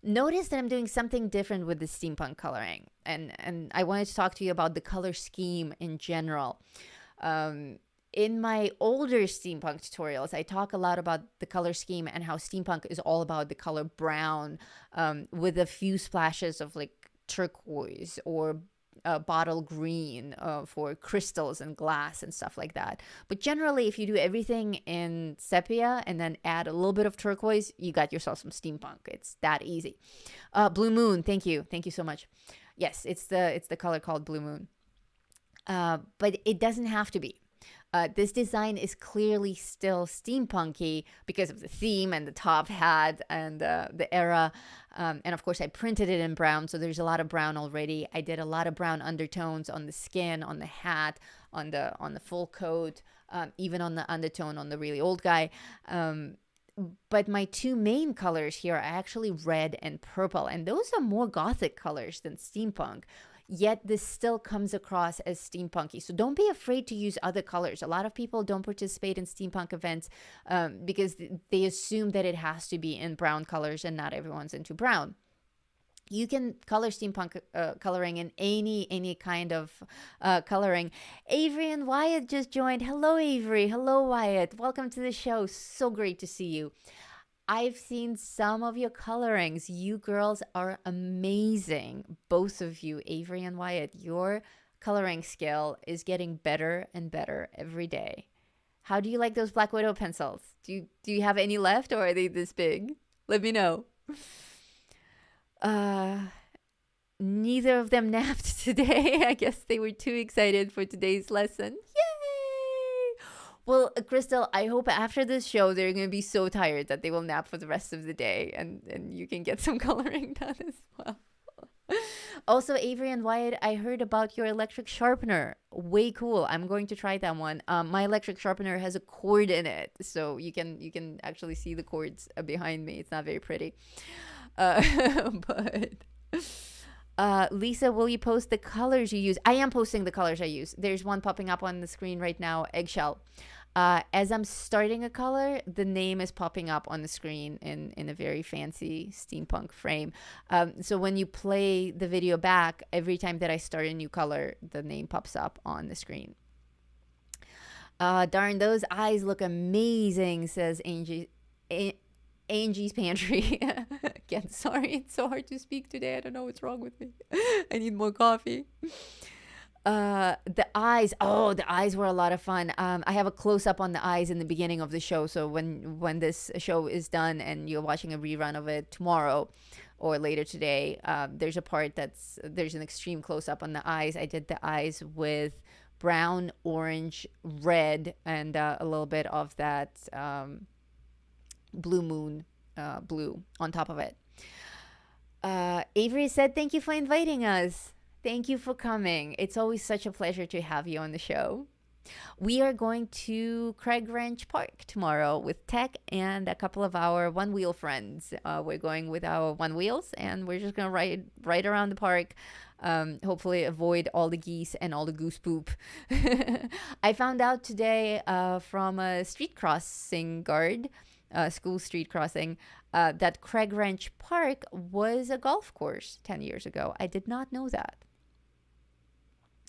Notice that I'm doing something different with the steampunk coloring, and I wanted to talk to you about the color scheme in general. In my older steampunk tutorials, I talk a lot about the color scheme and how steampunk is all about the color brown, with a few splashes of like turquoise or bottle green for crystals and glass and stuff like that. But generally, if you do everything in sepia and then add a little bit of turquoise, you got yourself some steampunk. It's that easy. Blue Moon, thank you so much. Yes, it's the color called Blue Moon. But it doesn't have to be. This design is clearly still steampunky because of the theme and the top hat and the era. And of course, I printed it in brown, so there's a lot of brown already. I did a lot of brown undertones on the skin, on the hat, on the full coat, even on the undertone on the really old guy. But my two main colors here are actually red and purple, and those are more gothic colors than steampunk. Yet this still comes across as steampunky. So don't be afraid to use other colors. A lot of people don't participate in steampunk events because they assume that it has to be in brown colors, and not everyone's into brown. You can color steampunk coloring in any kind of coloring. Avery and Wyatt just joined. Hello, Avery. Hello, Wyatt. Welcome to the show. So great to see you. I've seen some of your colorings. You girls are amazing. Both of you, Avery and Wyatt. Your coloring skill is getting better and better every day. How do you like those Black Widow pencils? Do you have any left, or are they this big? Let me know. Neither of them napped today. I guess they were too excited for today's lesson. Yay! Well, Crystal, I hope after this show they're going to be so tired that they will nap for the rest of the day, and you can get some coloring done as well. Also, Avery and Wyatt, I heard about your electric sharpener. Way cool. I'm going to try that one. My electric sharpener has a cord in it, so you can actually see the cords behind me. It's not very pretty. But Lisa, will you post the colors you use? I am posting the colors I use. There's one popping up on the screen right now, Eggshell. As I'm starting a color, the name is popping up on the screen in a very fancy steampunk frame. So when you play the video back, every time that I start a new color, the name pops up on the screen. Darn, those eyes look amazing, says Angie's Pantry. Again, sorry, it's so hard to speak today. I don't know what's wrong with me. I need more coffee. The eyes were a lot of fun. I have a close-up on the eyes in the beginning of the show, so when this show is done and you're watching a rerun of it tomorrow or later today, there's a part there's an extreme close-up on the eyes. I did the eyes with brown, orange, red, and a little bit of that Blue Moon blue on top of it. Avery said, thank you for inviting us. Thank you for coming. It's always such a pleasure to have you on the show. We are going to Craig Ranch Park tomorrow with Tech and a couple of our one wheel friends. We're going with our one wheels, and we're just going to ride around the park. Hopefully avoid all the geese and all the goose poop. I found out today from a street crossing guard, school street crossing, that Craig Ranch Park was a golf course 10 years ago. I did not know that.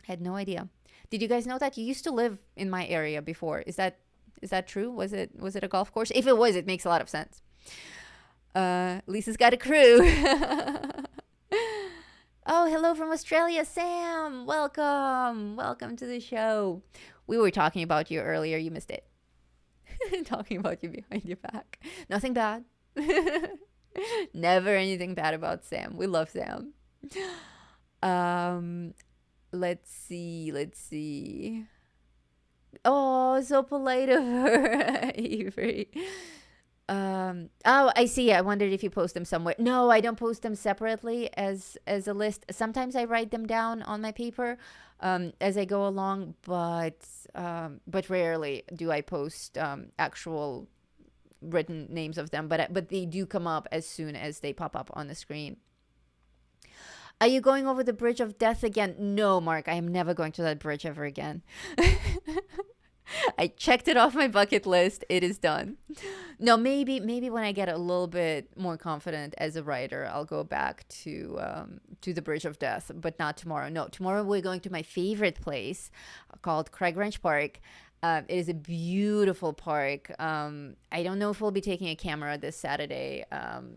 I had no idea. Did you guys know that? You used to live in my area before. Is that true? Was it a golf course? If it was, it makes a lot of sense. Lisa's got a crew. Oh, hello from Australia, Sam. Welcome to the show. We were talking about you earlier. You missed it. Talking about you behind your back. Nothing bad. Never anything bad about Sam. We love Sam. Let's see. Oh, so polite of her, Avery. Oh, I see. I wondered if you post them somewhere. No, I don't post them separately as a list. Sometimes I write them down on my paper as I go along, but rarely do I post actual written names of them. But they do come up as soon as they pop up on the screen. Are you going over the bridge of death again? No, Mark. I am never going to that bridge ever again. I checked it off my bucket list. It is done. No, maybe when I get a little bit more confident as a writer, I'll go back to the Bridge of Death, but not tomorrow. No, tomorrow we're going to my favorite place called Craig Ranch Park. It is a beautiful park. I don't know if we'll be taking a camera this Saturday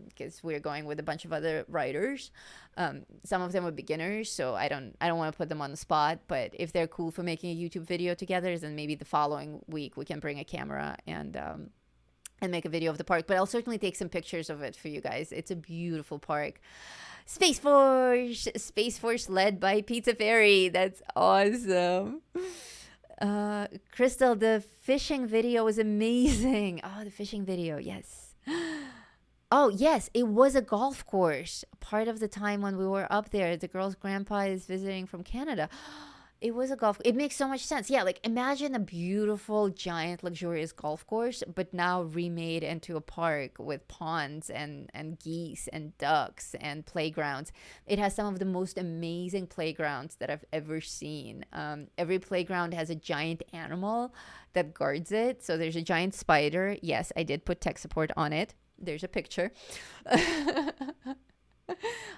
because we're going with a bunch of other writers. Some of them are beginners, so I don't want to put them on the spot. But if they're cool for making a YouTube video together, then maybe the following week we can bring a camera and make a video of the park. But I'll certainly take some pictures of it for you guys. It's a beautiful park. Space Force led by Pizza Fairy. That's awesome. Crystal, the fishing video was amazing. Oh, the fishing video, yes. Oh, yes, it was a golf course. Part of the time when we were up there, the girl's grandpa is visiting from Canada. It was a golf. It makes so much sense. Yeah, like imagine a beautiful, giant, luxurious golf course, but now remade into a park with ponds and geese and ducks and playgrounds. It has some of the most amazing playgrounds that I've ever seen. Every playground has a giant animal that guards it. So there's a giant spider. Yes, I did put tech support on it. There's a picture.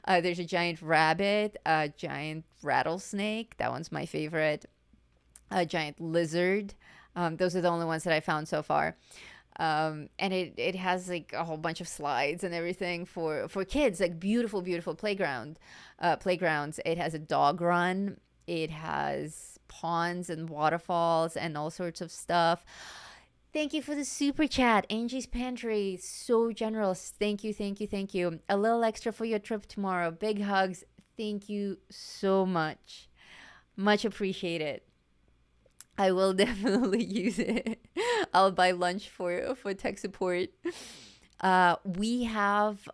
There's a giant rabbit, a giant rattlesnake. That one's my favorite. A giant lizard. Those are the only ones that I found so far. And it has like a whole bunch of slides and everything for kids, like beautiful, beautiful playgrounds. It has a dog run. It has ponds and waterfalls and all sorts of stuff. Thank you for the super chat. Angie's Pantry, so generous. Thank you, thank you, thank you. A little extra for your trip tomorrow. Big hugs. Thank you so much. Much appreciated. I will definitely use it. I'll buy lunch for tech support. We have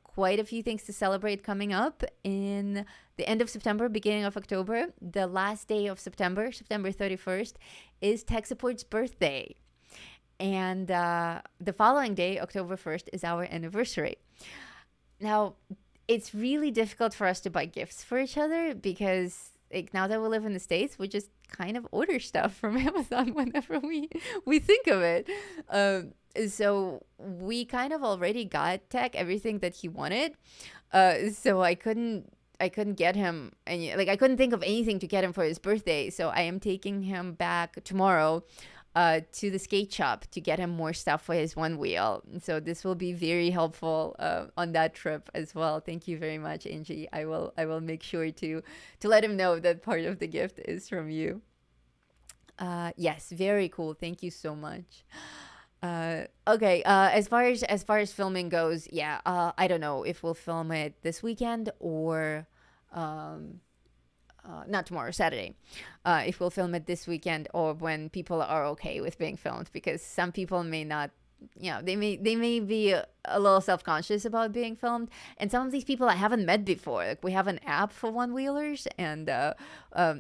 quite a few things to celebrate coming up in the end of September, beginning of October. The last day of September, September 31st, is tech support's birthday. And the following day, October 1st, is our anniversary. Now, it's really difficult for us to buy gifts for each other because like now that we live in the States, we just kind of order stuff from Amazon whenever we think of it. So we kind of already got Tech everything that he wanted. So I couldn't get him any, like I couldn't think of anything to get him for his birthday. So I am taking him back tomorrow to the skate shop to get him more stuff for his one wheel. So this will be very helpful on that trip as well. Thank you very much, Angie. I will make sure to let him know that part of the gift is from you. Yes, very cool. Thank you so much. Okay. As far as filming goes, yeah. I don't know if we'll film it this weekend or not tomorrow, Saturday. If we'll film it this weekend or when people are okay with being filmed, because some people may not, they may be a little self-conscious about being filmed, and some of these people I haven't met before. Like we have an app for one-wheelers, and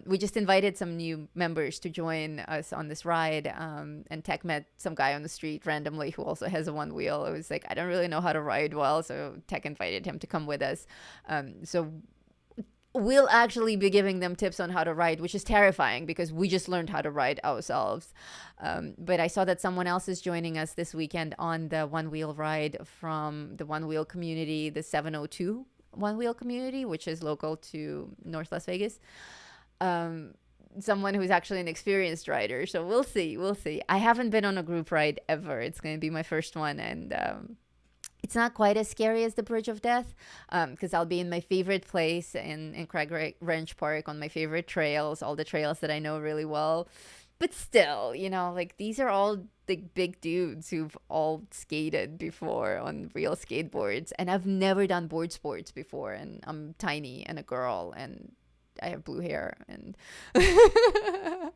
we just invited some new members to join us on this ride, and Tech met some guy on the street randomly who also has a one-wheel. It was like, I don't really know how to ride well, so Tech invited him to come with us. So we'll actually be giving them tips on how to ride, which is terrifying because we just learned how to ride ourselves. But I saw that someone else is joining us this weekend on the one-wheel ride from the one-wheel community, the 702 one-wheel community, which is local to North Las Vegas. Someone who's actually an experienced rider. So we'll see. I haven't been on a group ride ever. It's going to be my first one. And it's not quite as scary as the Bridge of Death because I'll be in my favorite place in Craig Ranch Park on my favorite trails, all the trails that I know really well. But still, like these are all the big dudes who've all skated before on real skateboards. And I've never done board sports before. And I'm tiny and a girl and I have blue hair. And and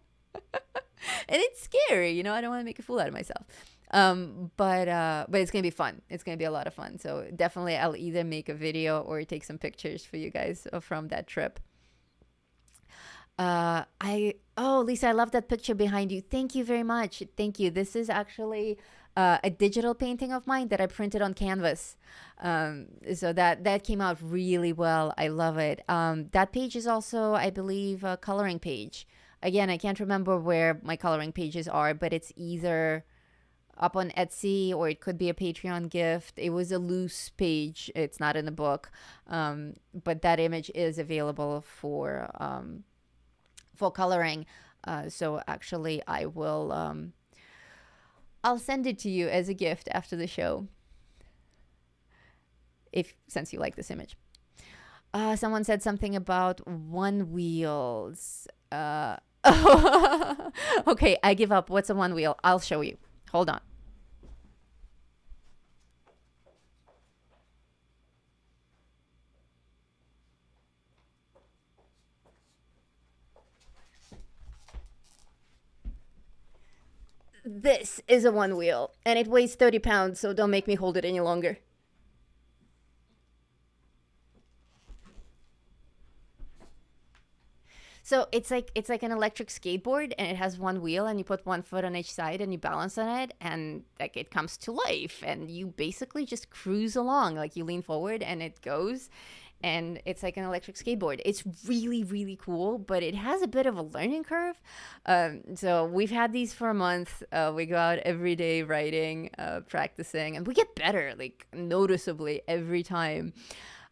it's scary, I don't want to make a fool out of myself. But it's gonna be fun. It's gonna be a lot of fun. So definitely, I'll either make a video or take some pictures for you guys from that trip. Lisa, I love that picture behind you. Thank you very much. Thank you. This is actually a digital painting of mine that I printed on canvas. So that came out really well. I love it. That page is also, I believe, a coloring page. Again, I can't remember where my coloring pages are, but it's either up on Etsy or it could be a Patreon gift. It was a loose page. It's not in the book, but that image is available for coloring. So actually, I'll send it to you as a gift after the show, since you like this image. Someone said something about one wheels. Okay, I give up. What's a one wheel? I'll show you. Hold on. This is a one wheel, and it weighs 30 pounds, so don't make me hold it any longer. So it's like an electric skateboard, and it has one wheel, and you put one foot on each side, and you balance on it, and like it comes to life, and you basically just cruise along. Like you lean forward, and it goes, and it's like an electric skateboard. It's really, really cool, but it has a bit of a learning curve. So we've had these for a month. We go out every day riding, practicing, and we get better, like noticeably every time.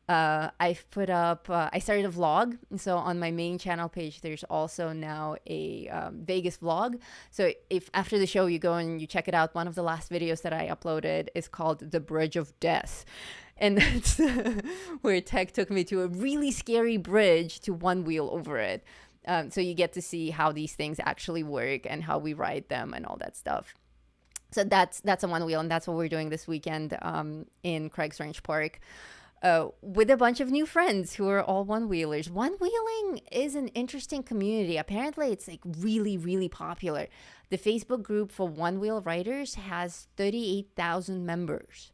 I've put up, I started a vlog. So on my main channel page, there's also now a Vegas vlog. So if after the show you go and you check it out, one of the last videos that I uploaded is called The Bridge of Death. And that's where Tech took me to a really scary bridge to one wheel over it. So you get to see how these things actually work and how we ride them and all that stuff. So that's a one wheel, and that's what we're doing this weekend in Craig's Ranch Park. With a bunch of new friends who are all one-wheelers. One-wheeling is an interesting community. Apparently, it's like really, really popular. The Facebook group for one-wheel riders has 38,000 members.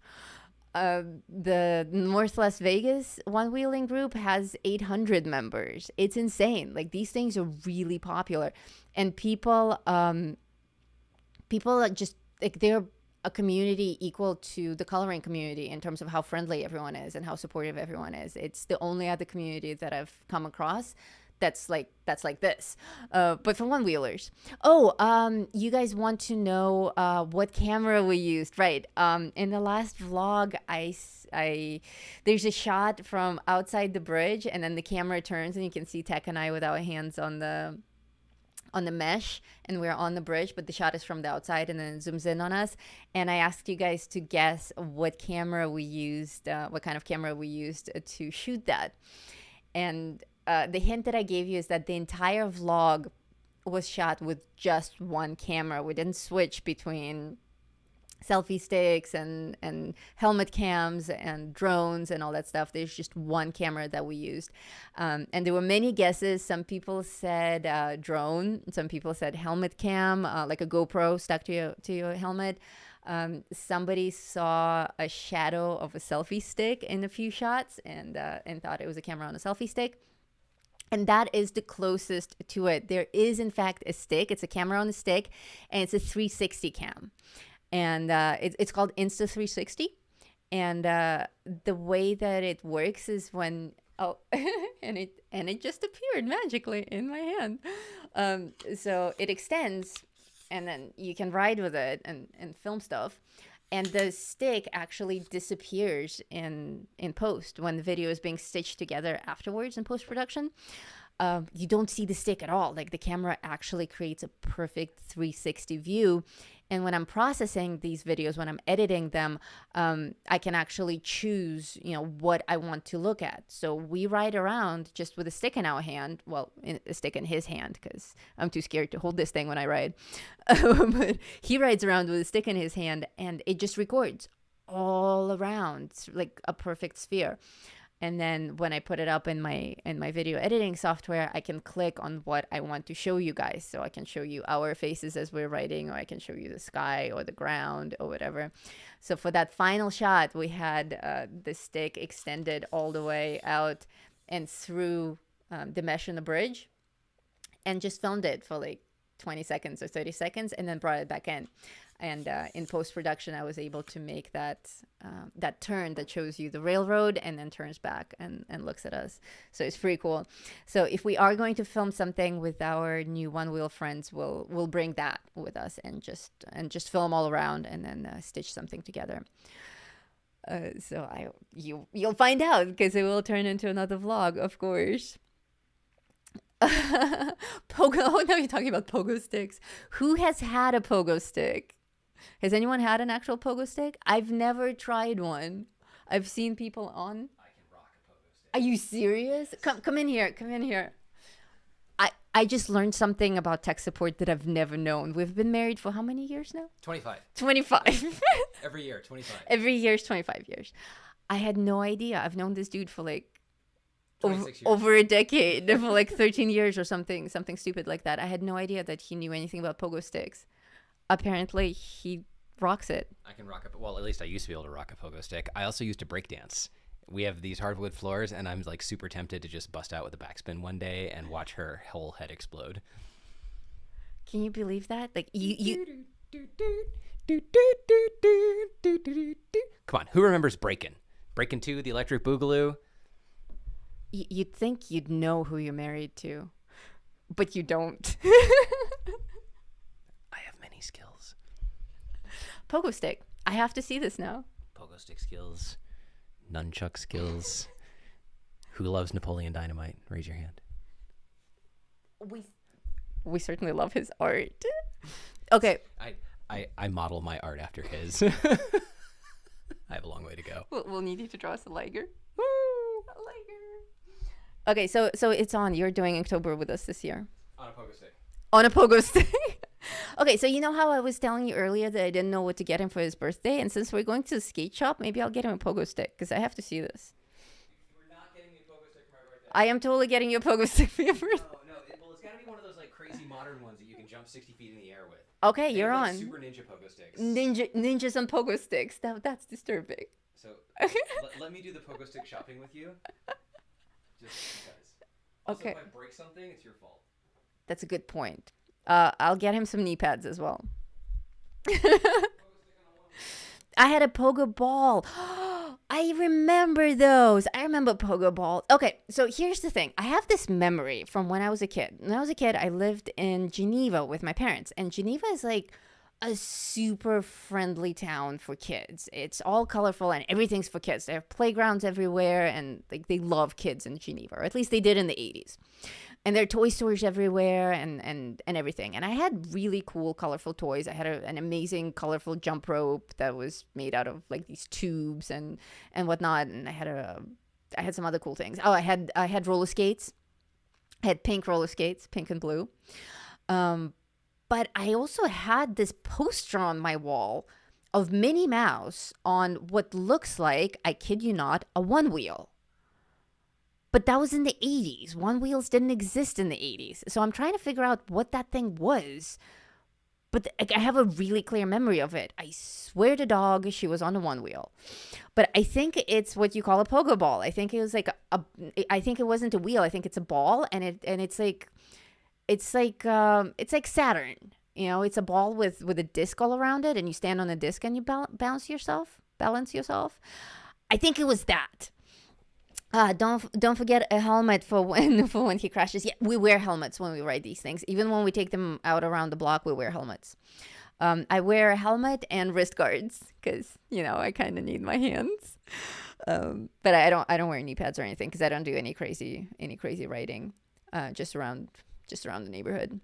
The North Las Vegas one-wheeling group has 800 members. It's insane. Like, these things are really popular. And people are just, like, they're a community equal to the coloring community in terms of how friendly everyone is and how supportive everyone is. It's the only other community that I've come across that's like this, but for one wheelers. You guys want to know what camera we used, right? In the last vlog, there's a shot from outside the bridge, and then the camera turns and you can see Tech and I with our hands on the mesh, and we're on the bridge, but the shot is from the outside and then it zooms in on us. And I asked you guys to guess what camera we used, what kind of camera we used to shoot that. And the hint that I gave you is that the entire vlog was shot with just one camera. We didn't switch between selfie sticks and helmet cams and drones and all that stuff. There's just one camera that we used, and there were many guesses. Some people said drone, some people said helmet cam, like a GoPro stuck to your helmet. Somebody saw a shadow of a selfie stick in a few shots and thought it was a camera on a selfie stick. And that is the closest to it. There is, in fact, a stick. It's a camera on a stick, and it's a 360 cam. And it's called Insta360. And the way that it works is when and it just appeared magically in my hand. So it extends, and then you can ride with it and film stuff. And the stick actually disappears in post when the video is being stitched together afterwards in post-production. You don't see the stick at all. Like, the camera actually creates a perfect 360 view. And when I'm processing these videos, when I'm editing them, I can actually choose, what I want to look at. So we ride around just with a stick in our hand. Well, a stick in his hand, because I'm too scared to hold this thing when I ride. But he rides around with a stick in his hand, and it just records all around. It's like a perfect sphere. And then when I put it up in my video editing software, I can click on what I want to show you guys. So I can show you our faces as we're writing, or I can show you the sky or the ground or whatever. So for that final shot, we had the stick extended all the way out and through the mesh in the bridge, and just filmed it for like 20 seconds or 30 seconds and then brought it back in. And in post-production, I was able to make that turn that shows you the railroad and then turns back and looks at us. So it's pretty cool. So if we are going to film something with our new One Wheel friends, we'll bring that with us and just film all around and then stitch something together. So you'll find out, because it will turn into another vlog, of course. Pogo. Oh, now you're talking about pogo sticks. Who has had a pogo stick? Has anyone had an actual pogo stick? I've never tried one. I've seen people on. I can rock a pogo stick. Are you serious? Come in here. Come in here. I just learned something about tech support that I've never known. We've been married for how many years now? 25. 25. Every year, 25. Every year is 25 years. I had no idea. I've known this dude for like over a decade, for like 13 years or something stupid like that. I had no idea that he knew anything about pogo sticks. Apparently, he rocks it. I can rock well, at least I used to be able to rock a pogo stick. I also used to break dance. We have these hardwood floors, and I'm like super tempted to just bust out with a backspin one day and watch her whole head explode. Can you believe that? Like you Come on, who remembers Breakin'? Breakin' 2, the Electric Boogaloo? You'd think you'd know who you're married to, but you don't. I have many skills. Pogo stick. I have to see this now. Pogo stick skills, nunchuck skills. Who loves Napoleon Dynamite? Raise your hand. We certainly love his art. Okay. I model my art after his. I have a long way to go. We'll need you to draw us a liger. Woo! A liger. Okay, so it's on. You're doing Inktober with us this year. On a pogo stick. On a pogo stick. Okay, so you know how I was telling you earlier that I didn't know what to get him for his birthday? And since we're going to the skate shop, maybe I'll get him a pogo stick, because I have to see this. We're not getting me a pogo stick for my birthday. I am totally getting you a pogo stick for your birthday. No. Well, it's got to be one of those like crazy modern ones that you can jump 60 feet in the air with. Okay, you're like on. Super ninja pogo sticks. Ninjas and pogo sticks. That's disturbing. So let me do the pogo stick shopping with you. Just because. Also, Okay. if I break something, it's your fault. That's a good point. I'll get him some knee pads as well. I had a pogo ball. I remember those. I remember pogo balls. Okay, so here's the thing. I have this memory from when I was a kid. When I was a kid, I lived in Geneva with my parents. And Geneva is like a super friendly town for kids. It's all colorful and everything's for kids. They have playgrounds everywhere, and like they love kids in Geneva, or at least they did in the 80s. And there are toy stores everywhere and everything. And I had really cool, colorful toys. I had an amazing, colorful jump rope that was made out of like these tubes and whatnot. And I had some other cool things. Oh, I had roller skates. I had pink roller skates, pink and blue. But I also had this poster on my wall of Minnie Mouse on what looks like, I kid you not, a one wheel. But that was in the 80s. One wheels didn't exist in the 80s. So I'm trying to figure out what that thing was. But I have a really clear memory of it. I swear to dog, she was on a one wheel. But I think it's what you call a pogo ball. I think it was like I think it wasn't a wheel. I think it's a ball, and it's like Saturn. You know, it's a ball with a disc all around it, and you stand on the disc and you balance yourself. I think it was that. Don't forget a helmet for when he crashes. Yeah, we wear helmets when we ride these things. Even when we take them out around the block, we wear helmets. I wear a helmet and wrist guards because I kind of need my hands. But I don't wear knee pads or anything because I don't do any crazy riding. Just around the neighborhood.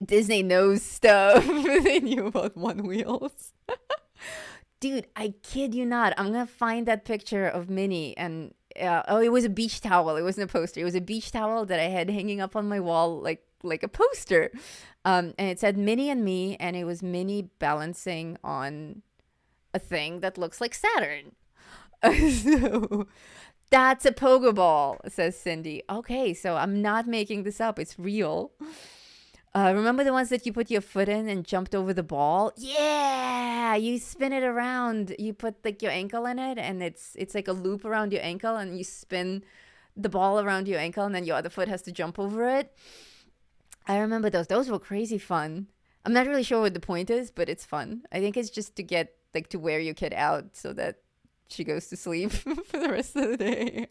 Disney knows stuff. They knew about one wheels. Dude, I kid you not. I'm going to find that picture of Minnie. And it was a beach towel. It wasn't a poster. It was a beach towel that I had hanging up on my wall like a poster. And it said Minnie and me. And it was Minnie balancing on a thing that looks like Saturn. So That's a pogo ball, says Cindy. Okay, so I'm not making this up. It's real. Remember the ones that you put your foot in and jumped over the ball? Yeah, you spin it around. You put like your ankle in it, and it's like a loop around your ankle, and you spin the ball around your ankle, and then your other foot has to jump over it. I remember those. Those were crazy fun. I'm not really sure what the point is, but it's fun. I think it's just to get like to wear your kid out so that she goes to sleep for the rest of the day.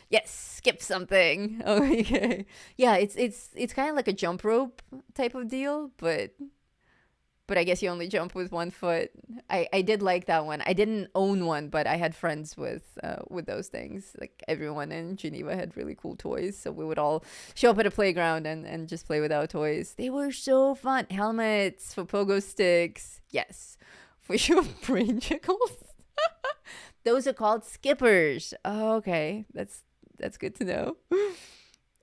Yes, skip something. Okay. Yeah, it's kind of like a jump rope type of deal, but I guess you only jump with one foot. I did like that one. I didn't own one, but I had friends with those things. Like everyone in Geneva had really cool toys, so we would all show up at a playground and just play with our toys. They were so fun. Helmets for pogo sticks. Yes, for sure. Brain jiggles. Those are called skippers. Oh, okay, that's good to know.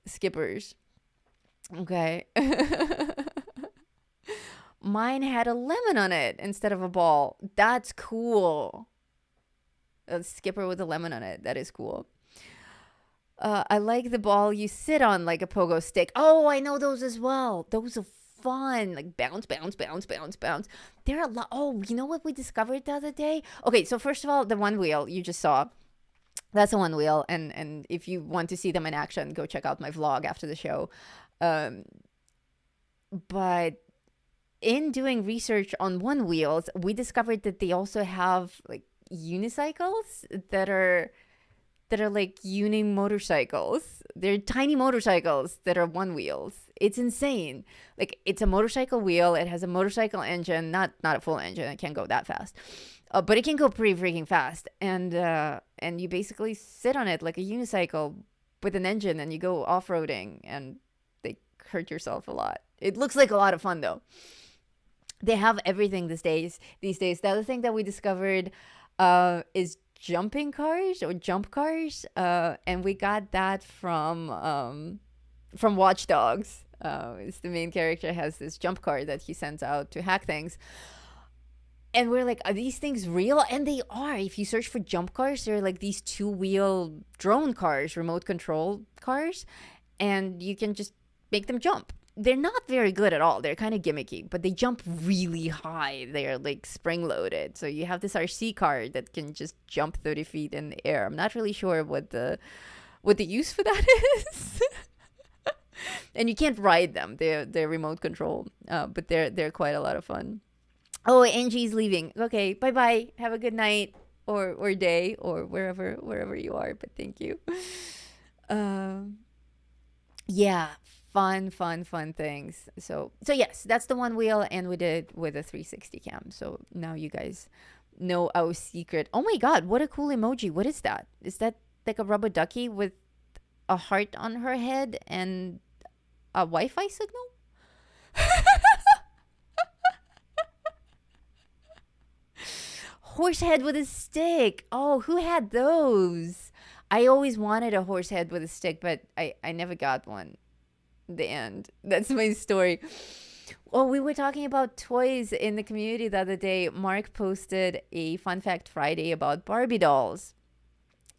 Skippers. Okay. Mine had a lemon on it instead of a ball. That's cool. A skipper with a lemon on it. That is cool. I like the ball you sit on like a pogo stick. Oh, I know those as well. Those are fun. Like bounce, bounce, bounce, bounce, bounce. They're a lot. Oh, you know what we discovered the other day? Okay, so first of all, the one wheel you just saw. That's a one wheel. And if you want to see them in action, go check out my vlog after the show. But in doing research on one wheels, we discovered that they also have like unicycles that are like uni motorcycles. They're tiny motorcycles that are one wheels. It's insane. Like it's a motorcycle wheel. It has a motorcycle engine, not a full engine. It can't go that fast, but it can go pretty freaking fast. And you basically sit on it like a unicycle with an engine, and you go off roading, and they hurt yourself a lot. It looks like a lot of fun though. They have everything these days. The other thing that we discovered is jumping cars or jump cars, and we got that from Watch Dogs. It's the main character has this jump car that he sends out to hack things. And we're like, are these things real? And they are. If you search for jump cars, they're like these two-wheel drone cars, remote control cars, and you can just make them jump. They're not very good at all. They're kind of gimmicky, but they jump really high. They're like spring-loaded. So you have this RC car that can just jump 30 feet in the air. I'm not really sure what the use for that is. And you can't ride them. They're remote control, but they're quite a lot of fun. Oh, Angie's leaving. Okay, bye-bye. Have a good night or day or wherever you are, but thank you. Yeah, fun things. So yes, that's the one wheel, and we did it with a 360 cam. So now you guys know our secret. Oh my god, what a cool emoji. What is that? Is that like a rubber ducky with a heart on her head and a Wi-Fi signal? Horse head with a stick. Oh, who had those? I always wanted a horse head with a stick, but I never got one. The end. That's my story. Oh, we were talking about toys in the community the other day. Mark posted a Fun Fact Friday about Barbie dolls.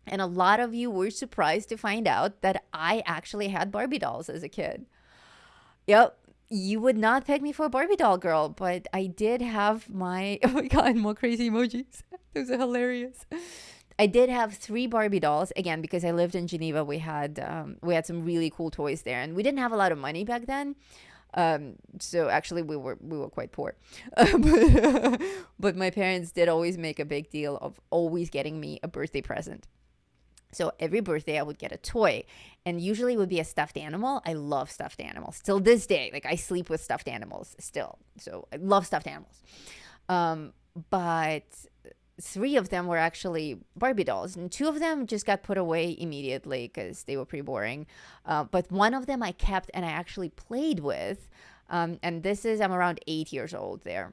And a lot of you were surprised to find out that I actually had Barbie dolls as a kid. Yep. You would not peg me for a Barbie doll girl, but I did have my... Oh my god, more crazy emojis. Those are hilarious. I did have 3 Barbie dolls. Again, because I lived in Geneva, we had some really cool toys there, and we didn't have a lot of money back then. So actually, we were quite poor. But my parents did always make a big deal of always getting me a birthday present. So every birthday I would get a toy, and usually it would be a stuffed animal. I love stuffed animals. Till this day, like I sleep with stuffed animals still. So I love stuffed animals. But 3 of them were actually Barbie dolls, and 2 of them just got put away immediately because they were pretty boring. But one of them I kept and I actually played with. And I'm around 8 years old there.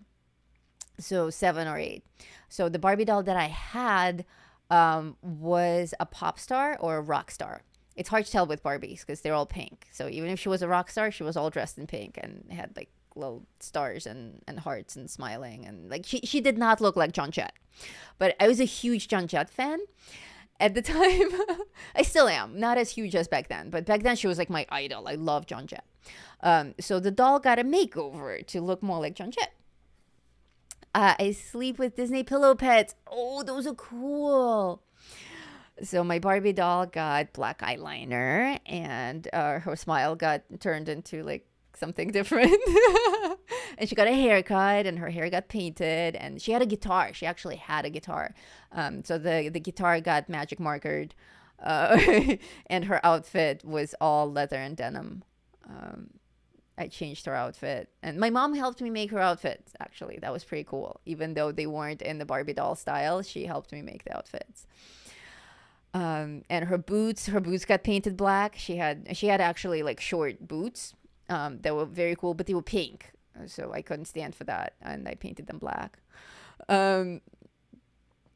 So 7 or 8. So the Barbie doll that I had was a pop star or a rock star. It's hard to tell with Barbies because they're all pink. So even if she was a rock star, she was all dressed in pink and had like little stars and hearts and smiling. And like she did not look like John Jett. But I was a huge John Jett fan. At the time, I still am. Not as huge as back then, but back then she was like my idol. I love John Jett. So the doll got a makeover to look more like John Jett. I sleep with Disney pillow pets. Oh, those are cool. So my Barbie doll got black eyeliner, and her smile got turned into like something different. And she got a haircut, and her hair got painted, and she had a guitar. She actually had a guitar. So the guitar got magic markered, and her outfit was all leather and denim. I changed her outfit, and my mom helped me make her outfits. Actually, that was pretty cool. Even though they weren't in the Barbie doll style, she helped me make the outfits. And her boots got painted black. She had actually like short boots that were very cool, but they were pink, so I couldn't stand for that, and I painted them black.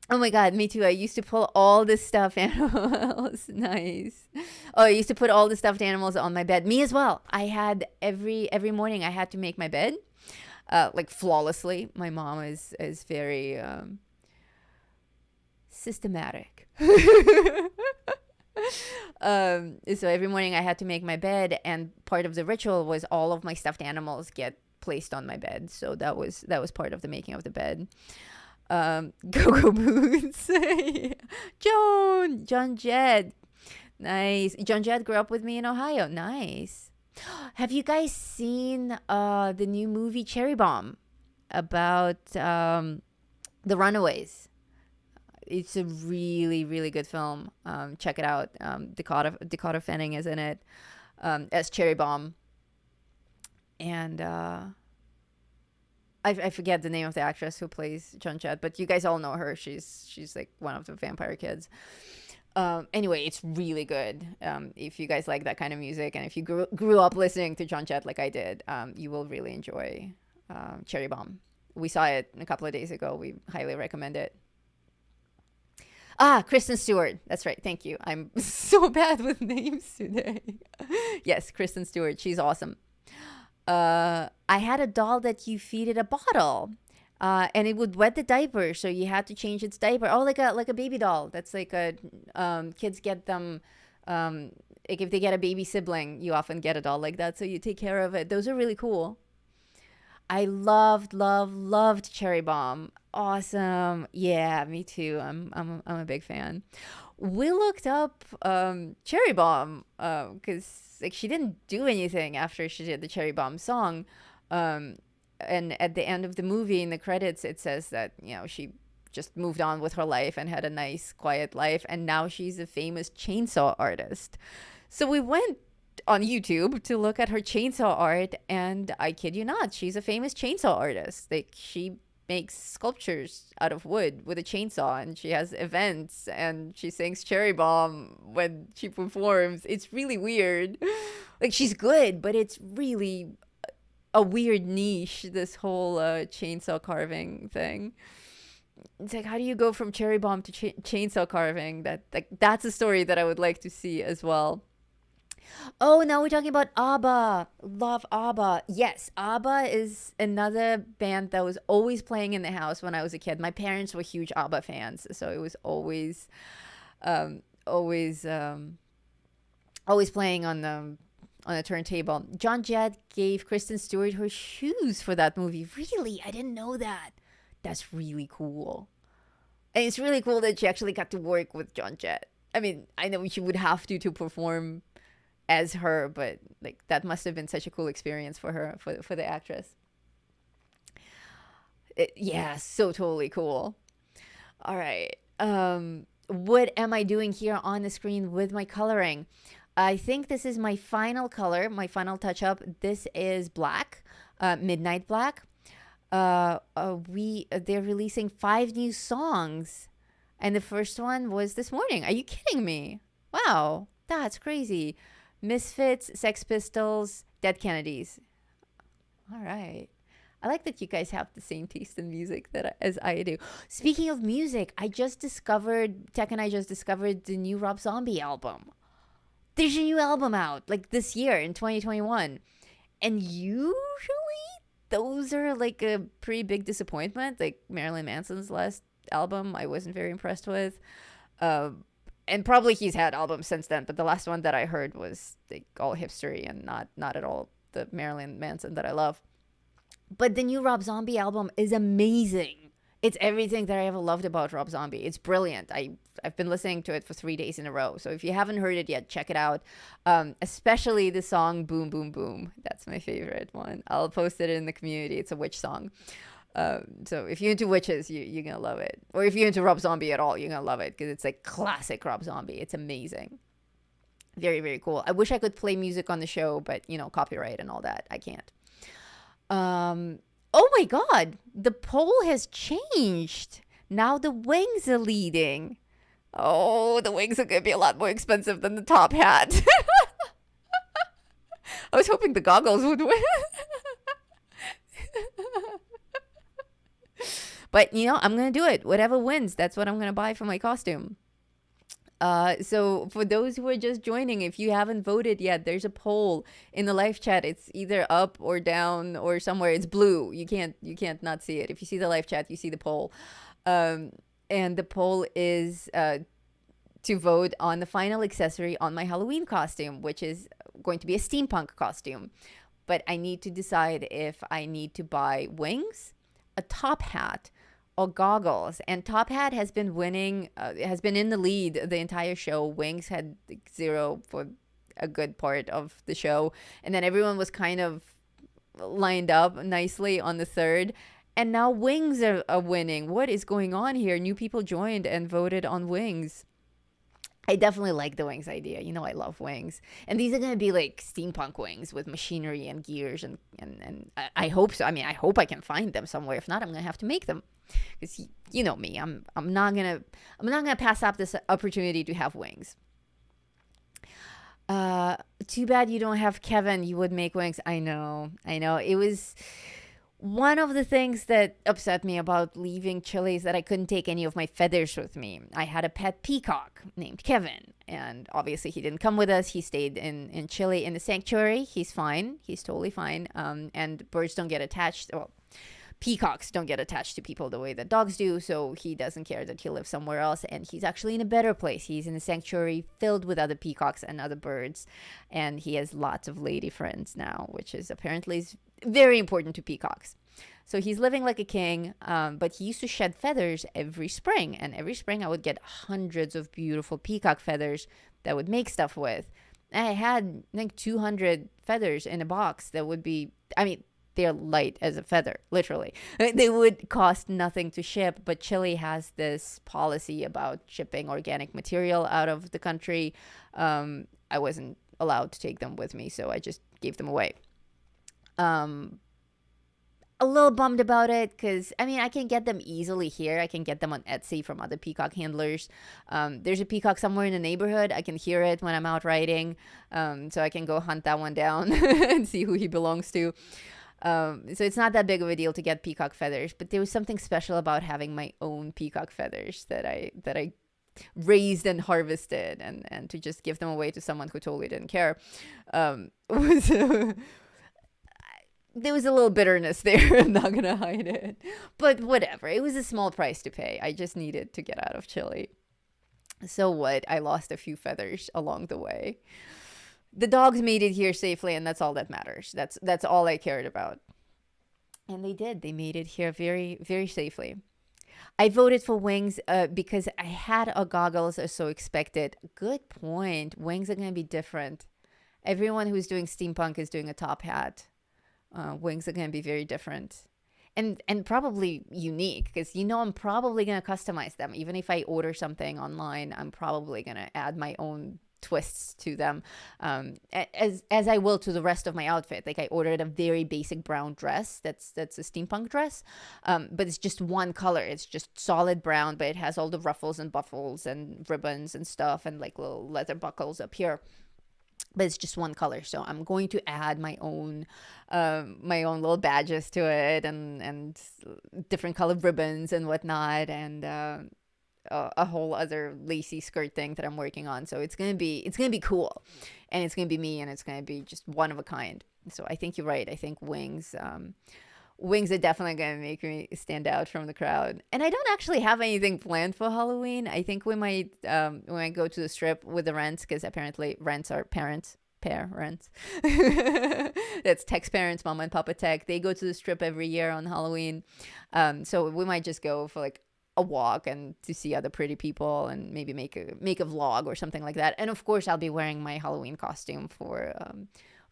Oh my god, me too. I used to pull all the stuffed animals. Nice. Oh, I used to put all the stuffed animals on my bed. Me as well. I had every morning I had to make my bed, like flawlessly. My mom is very systematic. So every morning I had to make my bed, and part of the ritual was all of my stuffed animals get placed on my bed. So that was part of the making of the bed. Go-Go Boots. John Jett. Nice. John Jett grew up with me in Ohio. Nice. Have you guys seen the new movie Cherry Bomb about the Runaways? It's a really, really good film. Check it out. Dakota Fanning is in it as Cherry Bomb. And I forget the name of the actress who plays John Jett, but you guys all know her. She's like one of the vampire kids. Anyway, it's really good. If you guys like that kind of music, and if you grew up listening to John Jett like I did, you will really enjoy Cherry Bomb. We saw it a couple of days ago. We highly recommend it. Kristen Stewart. That's right. Thank you. I'm so bad with names today. Yes, Kristen Stewart. She's awesome. I had a doll that you feed it a bottle, and it would wet the diaper, so you had to change its diaper. Oh, like a baby doll. That's like a kids get them. Like if they get a baby sibling, you often get a doll like that, so you take care of it. Those are really cool. I loved Cherry Bomb. Awesome. Yeah, me too. I'm a big fan. We looked up Cherry Bomb because like she didn't do anything after she did the Cherry Bomb song. And at the end of the movie, in the credits, it says that she just moved on with her life and had a nice, quiet life, and now she's a famous chainsaw artist. So we went on YouTube to look at her chainsaw art, and I kid you not, she's a famous chainsaw artist. Like she makes sculptures out of wood with a chainsaw, and she has events, and she sings Cherry Bomb when she performs. It's really weird. Like she's good, but it's really a weird niche, this whole chainsaw carving thing. It's like, how do you go from Cherry Bomb to chainsaw carving? That's a story that I would like to see as well. Oh, now we're talking about Abba. Love Abba. Yes, Abba is another band that was always playing in the house when I was a kid. My parents were huge Abba fans, so it was always playing on the turntable. John Jett gave Kristen Stewart her shoes for that movie. Really? I didn't know that. That's really cool. And it's really cool that she actually got to work with John Jett. I mean, I know she would have to perform as her, but like that must have been such a cool experience for her, for the actress. Yeah, so totally cool. All right. What am I doing here on the screen with my coloring? I think this is my final color, my final touch up. This is black, Midnight Black. They're releasing 5 new songs, and the first one was this morning. Are you kidding me? Wow, that's crazy. Misfits, Sex Pistols, Dead Kennedys. All right. I like that you guys have the same taste in music as I do. Speaking of music, Tech and I just discovered the new Rob Zombie album. There's a new album out, like this year in 2021. And usually those are like a pretty big disappointment. Like Marilyn Manson's last album, I wasn't very impressed with. And probably he's had albums since then, but the last one that I heard was like all hipstery and not at all the Marilyn Manson that I love. But the new Rob Zombie album is amazing. It's everything that I ever loved about Rob Zombie. It's brilliant. I've been listening to it for 3 days in a row. So if you haven't heard it yet, check it out. Especially the song "Boom Boom Boom." That's my favorite one. I'll post it in the community. It's a witch song. So if you're into witches, you're gonna love it. Or if you're into Rob Zombie at all, you're gonna love it because it's like classic Rob Zombie. It's amazing. Very, very cool. I wish I could play music on the show, but copyright and all that. I can't. Oh my God, the poll has changed. Now the wings are leading. Oh, the wings are gonna be a lot more expensive than the top hat. I was hoping the goggles would win. But I'm gonna do it. Whatever wins, that's what I'm gonna buy for my costume. So for those who are just joining, if you haven't voted yet, there's a poll in the live chat. It's either up or down or somewhere. It's blue. You can't not see it. If you see the live chat, you see the poll. And the poll is to vote on the final accessory on my Halloween costume, which is going to be a steampunk costume. But I need to decide if I need to buy wings, a top hat, or goggles. And top hat has been winning, has been in the lead the entire show. Wings had 0 for a good part of the show, and then everyone was kind of lined up nicely on the third, and now wings are winning. What is going on here? New people joined and voted on wings. I definitely like the wings idea. I love wings. And these are going to be like steampunk wings with machinery and gears. And I hope so. I mean, I hope I can find them somewhere. If not, I'm going to have to make them. Because you know me, I'm not going to pass up this opportunity to have wings. Too bad you don't have Kevin. You would make wings. I know. It was one of the things that upset me about leaving Chile is that I couldn't take any of my feathers with me. I had a pet peacock named Kevin, and obviously he didn't come with us. He stayed in Chile in the sanctuary. He's fine. He's totally fine. And birds don't get attached. Well, peacocks don't get attached to people the way that dogs do, so he doesn't care that he lives somewhere else, and he's actually in a better place. He's in a sanctuary filled with other peacocks and other birds, and he has lots of lady friends now, which is apparently very important to peacocks. So he's living like a king, but he used to shed feathers every spring, and every spring I would get hundreds of beautiful peacock feathers that I would make stuff with. And I had like 200 feathers in a box that would be, they're light as a feather, literally. They would cost nothing to ship, but Chile has this policy about shipping organic material out of the country. I wasn't allowed to take them with me, so I just gave them away. A little bummed about it because, I can get them easily here. I can get them on Etsy from other peacock handlers. There's a peacock somewhere in the neighborhood. I can hear it when I'm out riding, so I can go hunt that one down and see who he belongs to. So it's not that big of a deal to get peacock feathers, but there was something special about having my own peacock feathers that I raised and harvested, and to just give them away to someone who totally didn't care was there was a little bitterness there. I'm not gonna hide it, but whatever. It was a small price to pay. I just needed to get out of Chile. So what? I lost a few feathers along the way. The dogs made it here safely, and that's all that matters. That's all I cared about. And they did. They made it here very, very safely. I voted for wings because I had a goggles are so expected. Good point. Wings are going to be different. Everyone who's doing steampunk is doing a top hat. Wings are going to be very different. And probably unique because, I'm probably going to customize them. Even if I order something online, I'm probably going to add my own twists to them, as I will to the rest of my outfit. Like I ordered a very basic brown dress that's a steampunk dress, but it's just one color. It's just solid brown, but it has all the ruffles and buffles and ribbons and stuff and like little leather buckles up here. But it's just one color, so I'm going to add my own little badges to it and different colored ribbons and whatnot, and a whole other lacy skirt thing that I'm working on. So it's gonna be cool, and it's gonna be me, and it's gonna be just one of a kind. So I think you're right. I think wings Wings are definitely going to make me stand out from the crowd. And I don't actually have anything planned for Halloween. I think we might go to the strip with the Rents, because apparently Rents are parents. That's Tech's parents, Mama and Papa Tech. They go to the strip every year on Halloween. So we might just go for like a walk and to see other pretty people, and maybe make a vlog or something like that. And of course, I'll be wearing my Halloween costume for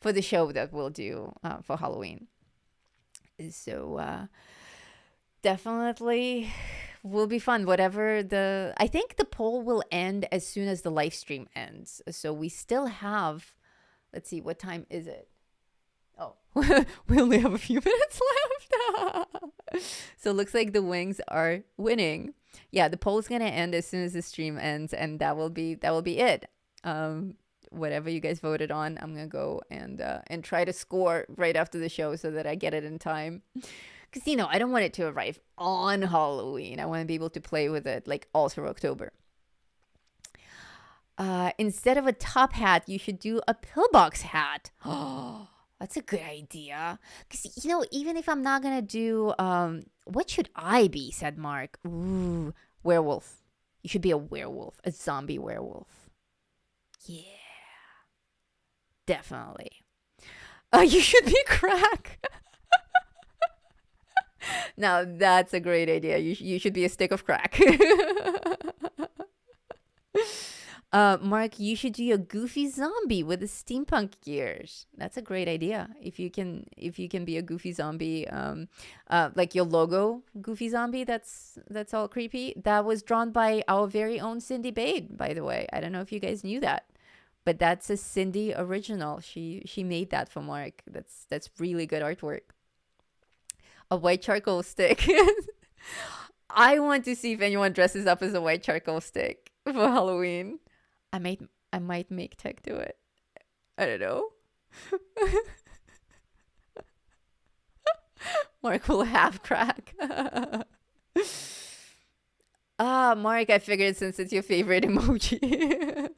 the show that we'll do for Halloween. So definitely will be fun. I think the poll will end as soon as the live stream ends. So we still have, let's see, what time is it? Oh, we only have a few minutes left. So it looks like the Wings are winning. Yeah, the poll is gonna end as soon as the stream ends, and that will be it. Whatever you guys voted on, I'm gonna go and try to score right after the show so that I get it in time. Because I don't want it to arrive on Halloween. I want to be able to play with it like all through October. Instead of a top hat, you should do a pillbox hat. Oh, that's a good idea. Because even if I'm not gonna do what should I be? Said Mark. Ooh, werewolf. You should be a werewolf, a zombie werewolf. Yeah. Definitely. You should be crack. Now that's a great idea. You should be a stick of crack. Mark, you should do a goofy zombie with the steampunk gears. That's a great idea. If you can be a goofy zombie, like your logo, goofy zombie. That's all creepy. That was drawn by our very own Cindy Bade, by the way. I don't know if you guys knew that. But that's a Cindy original. She made that for Mark. That's really good artwork. A white charcoal stick. I want to see if anyone dresses up as a white charcoal stick for Halloween. I might make Tech do it. I don't know. Mark will have crack. Mark, I figured since it's your favorite emoji.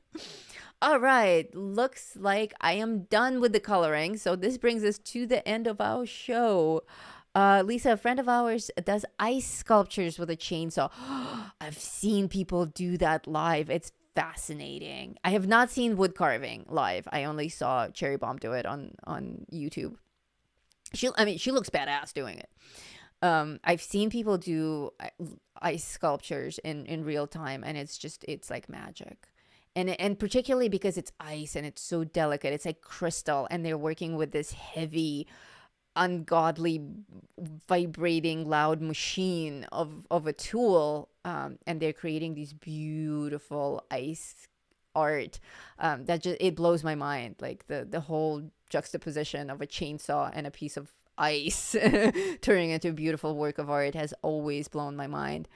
All right, looks like I am done with the coloring. So this brings us to the end of our show. Lisa, a friend of ours, does ice sculptures with a chainsaw. I've seen people do that live. It's fascinating. I have not seen wood carving live. I only saw Cherry Bomb do it on YouTube. She looks badass doing it. I've seen people do ice sculptures in real time, and it's like magic. And particularly because it's ice and it's so delicate, it's like crystal, and they're working with this heavy, ungodly, vibrating, loud machine of a tool, and they're creating these beautiful ice art that just it blows my mind. Like the whole juxtaposition of a chainsaw and a piece of ice turning into a beautiful work of art has always blown my mind.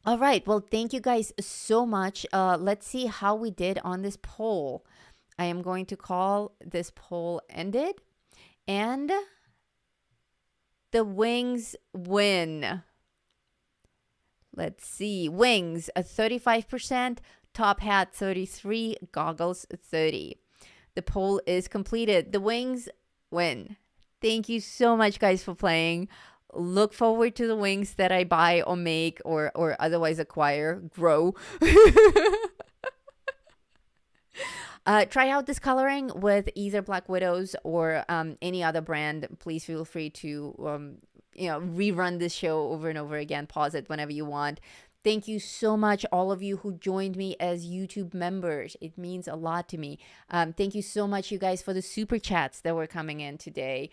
All right. Well, thank you guys so much. Let's see how we did on this poll. I am going to call this poll ended. And the Wings win. Let's see. Wings, 35%. Top hat, 33%. Goggles, 30%. The poll is completed. The Wings win. Thank you so much, guys, for playing. Look forward to the wings that I buy or make or otherwise acquire, grow. Try out this coloring with either Black Widows or any other brand. Please feel free to rerun this show over and over again. Pause it whenever you want. Thank you so much, all of you who joined me as YouTube members. It means a lot to me. Thank you so much, you guys, for the super chats that were coming in today,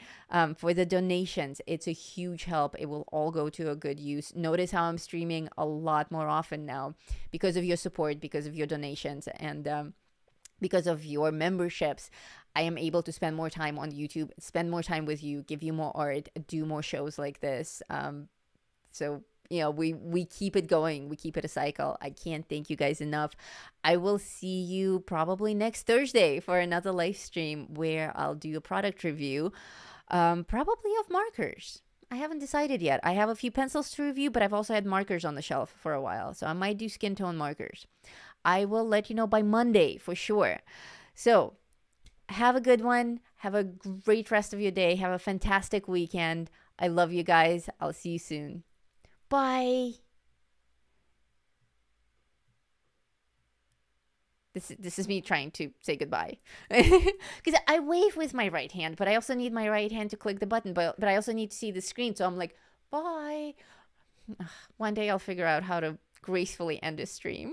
for the donations. It's a huge help. It will all go to a good use. Notice how I'm streaming a lot more often now because of your support, because of your donations, and because of your memberships. I am able to spend more time on YouTube, spend more time with you, give you more art, do more shows like this. So we keep it going. We keep it a cycle. I can't thank you guys enough. I will see you probably next Thursday for another live stream where I'll do a product review, probably of markers. I haven't decided yet. I have a few pencils to review, but I've also had markers on the shelf for a while. So I might do skin tone markers. I will let you know by Monday for sure. So have a good one. Have a great rest of your day. Have a fantastic weekend. I love you guys. I'll see you soon. Bye. This is me trying to say goodbye. Because I wave with my right hand, but I also need my right hand to click the button, but I also need to see the screen. So I'm like, bye. One day I'll figure out how to gracefully end a stream.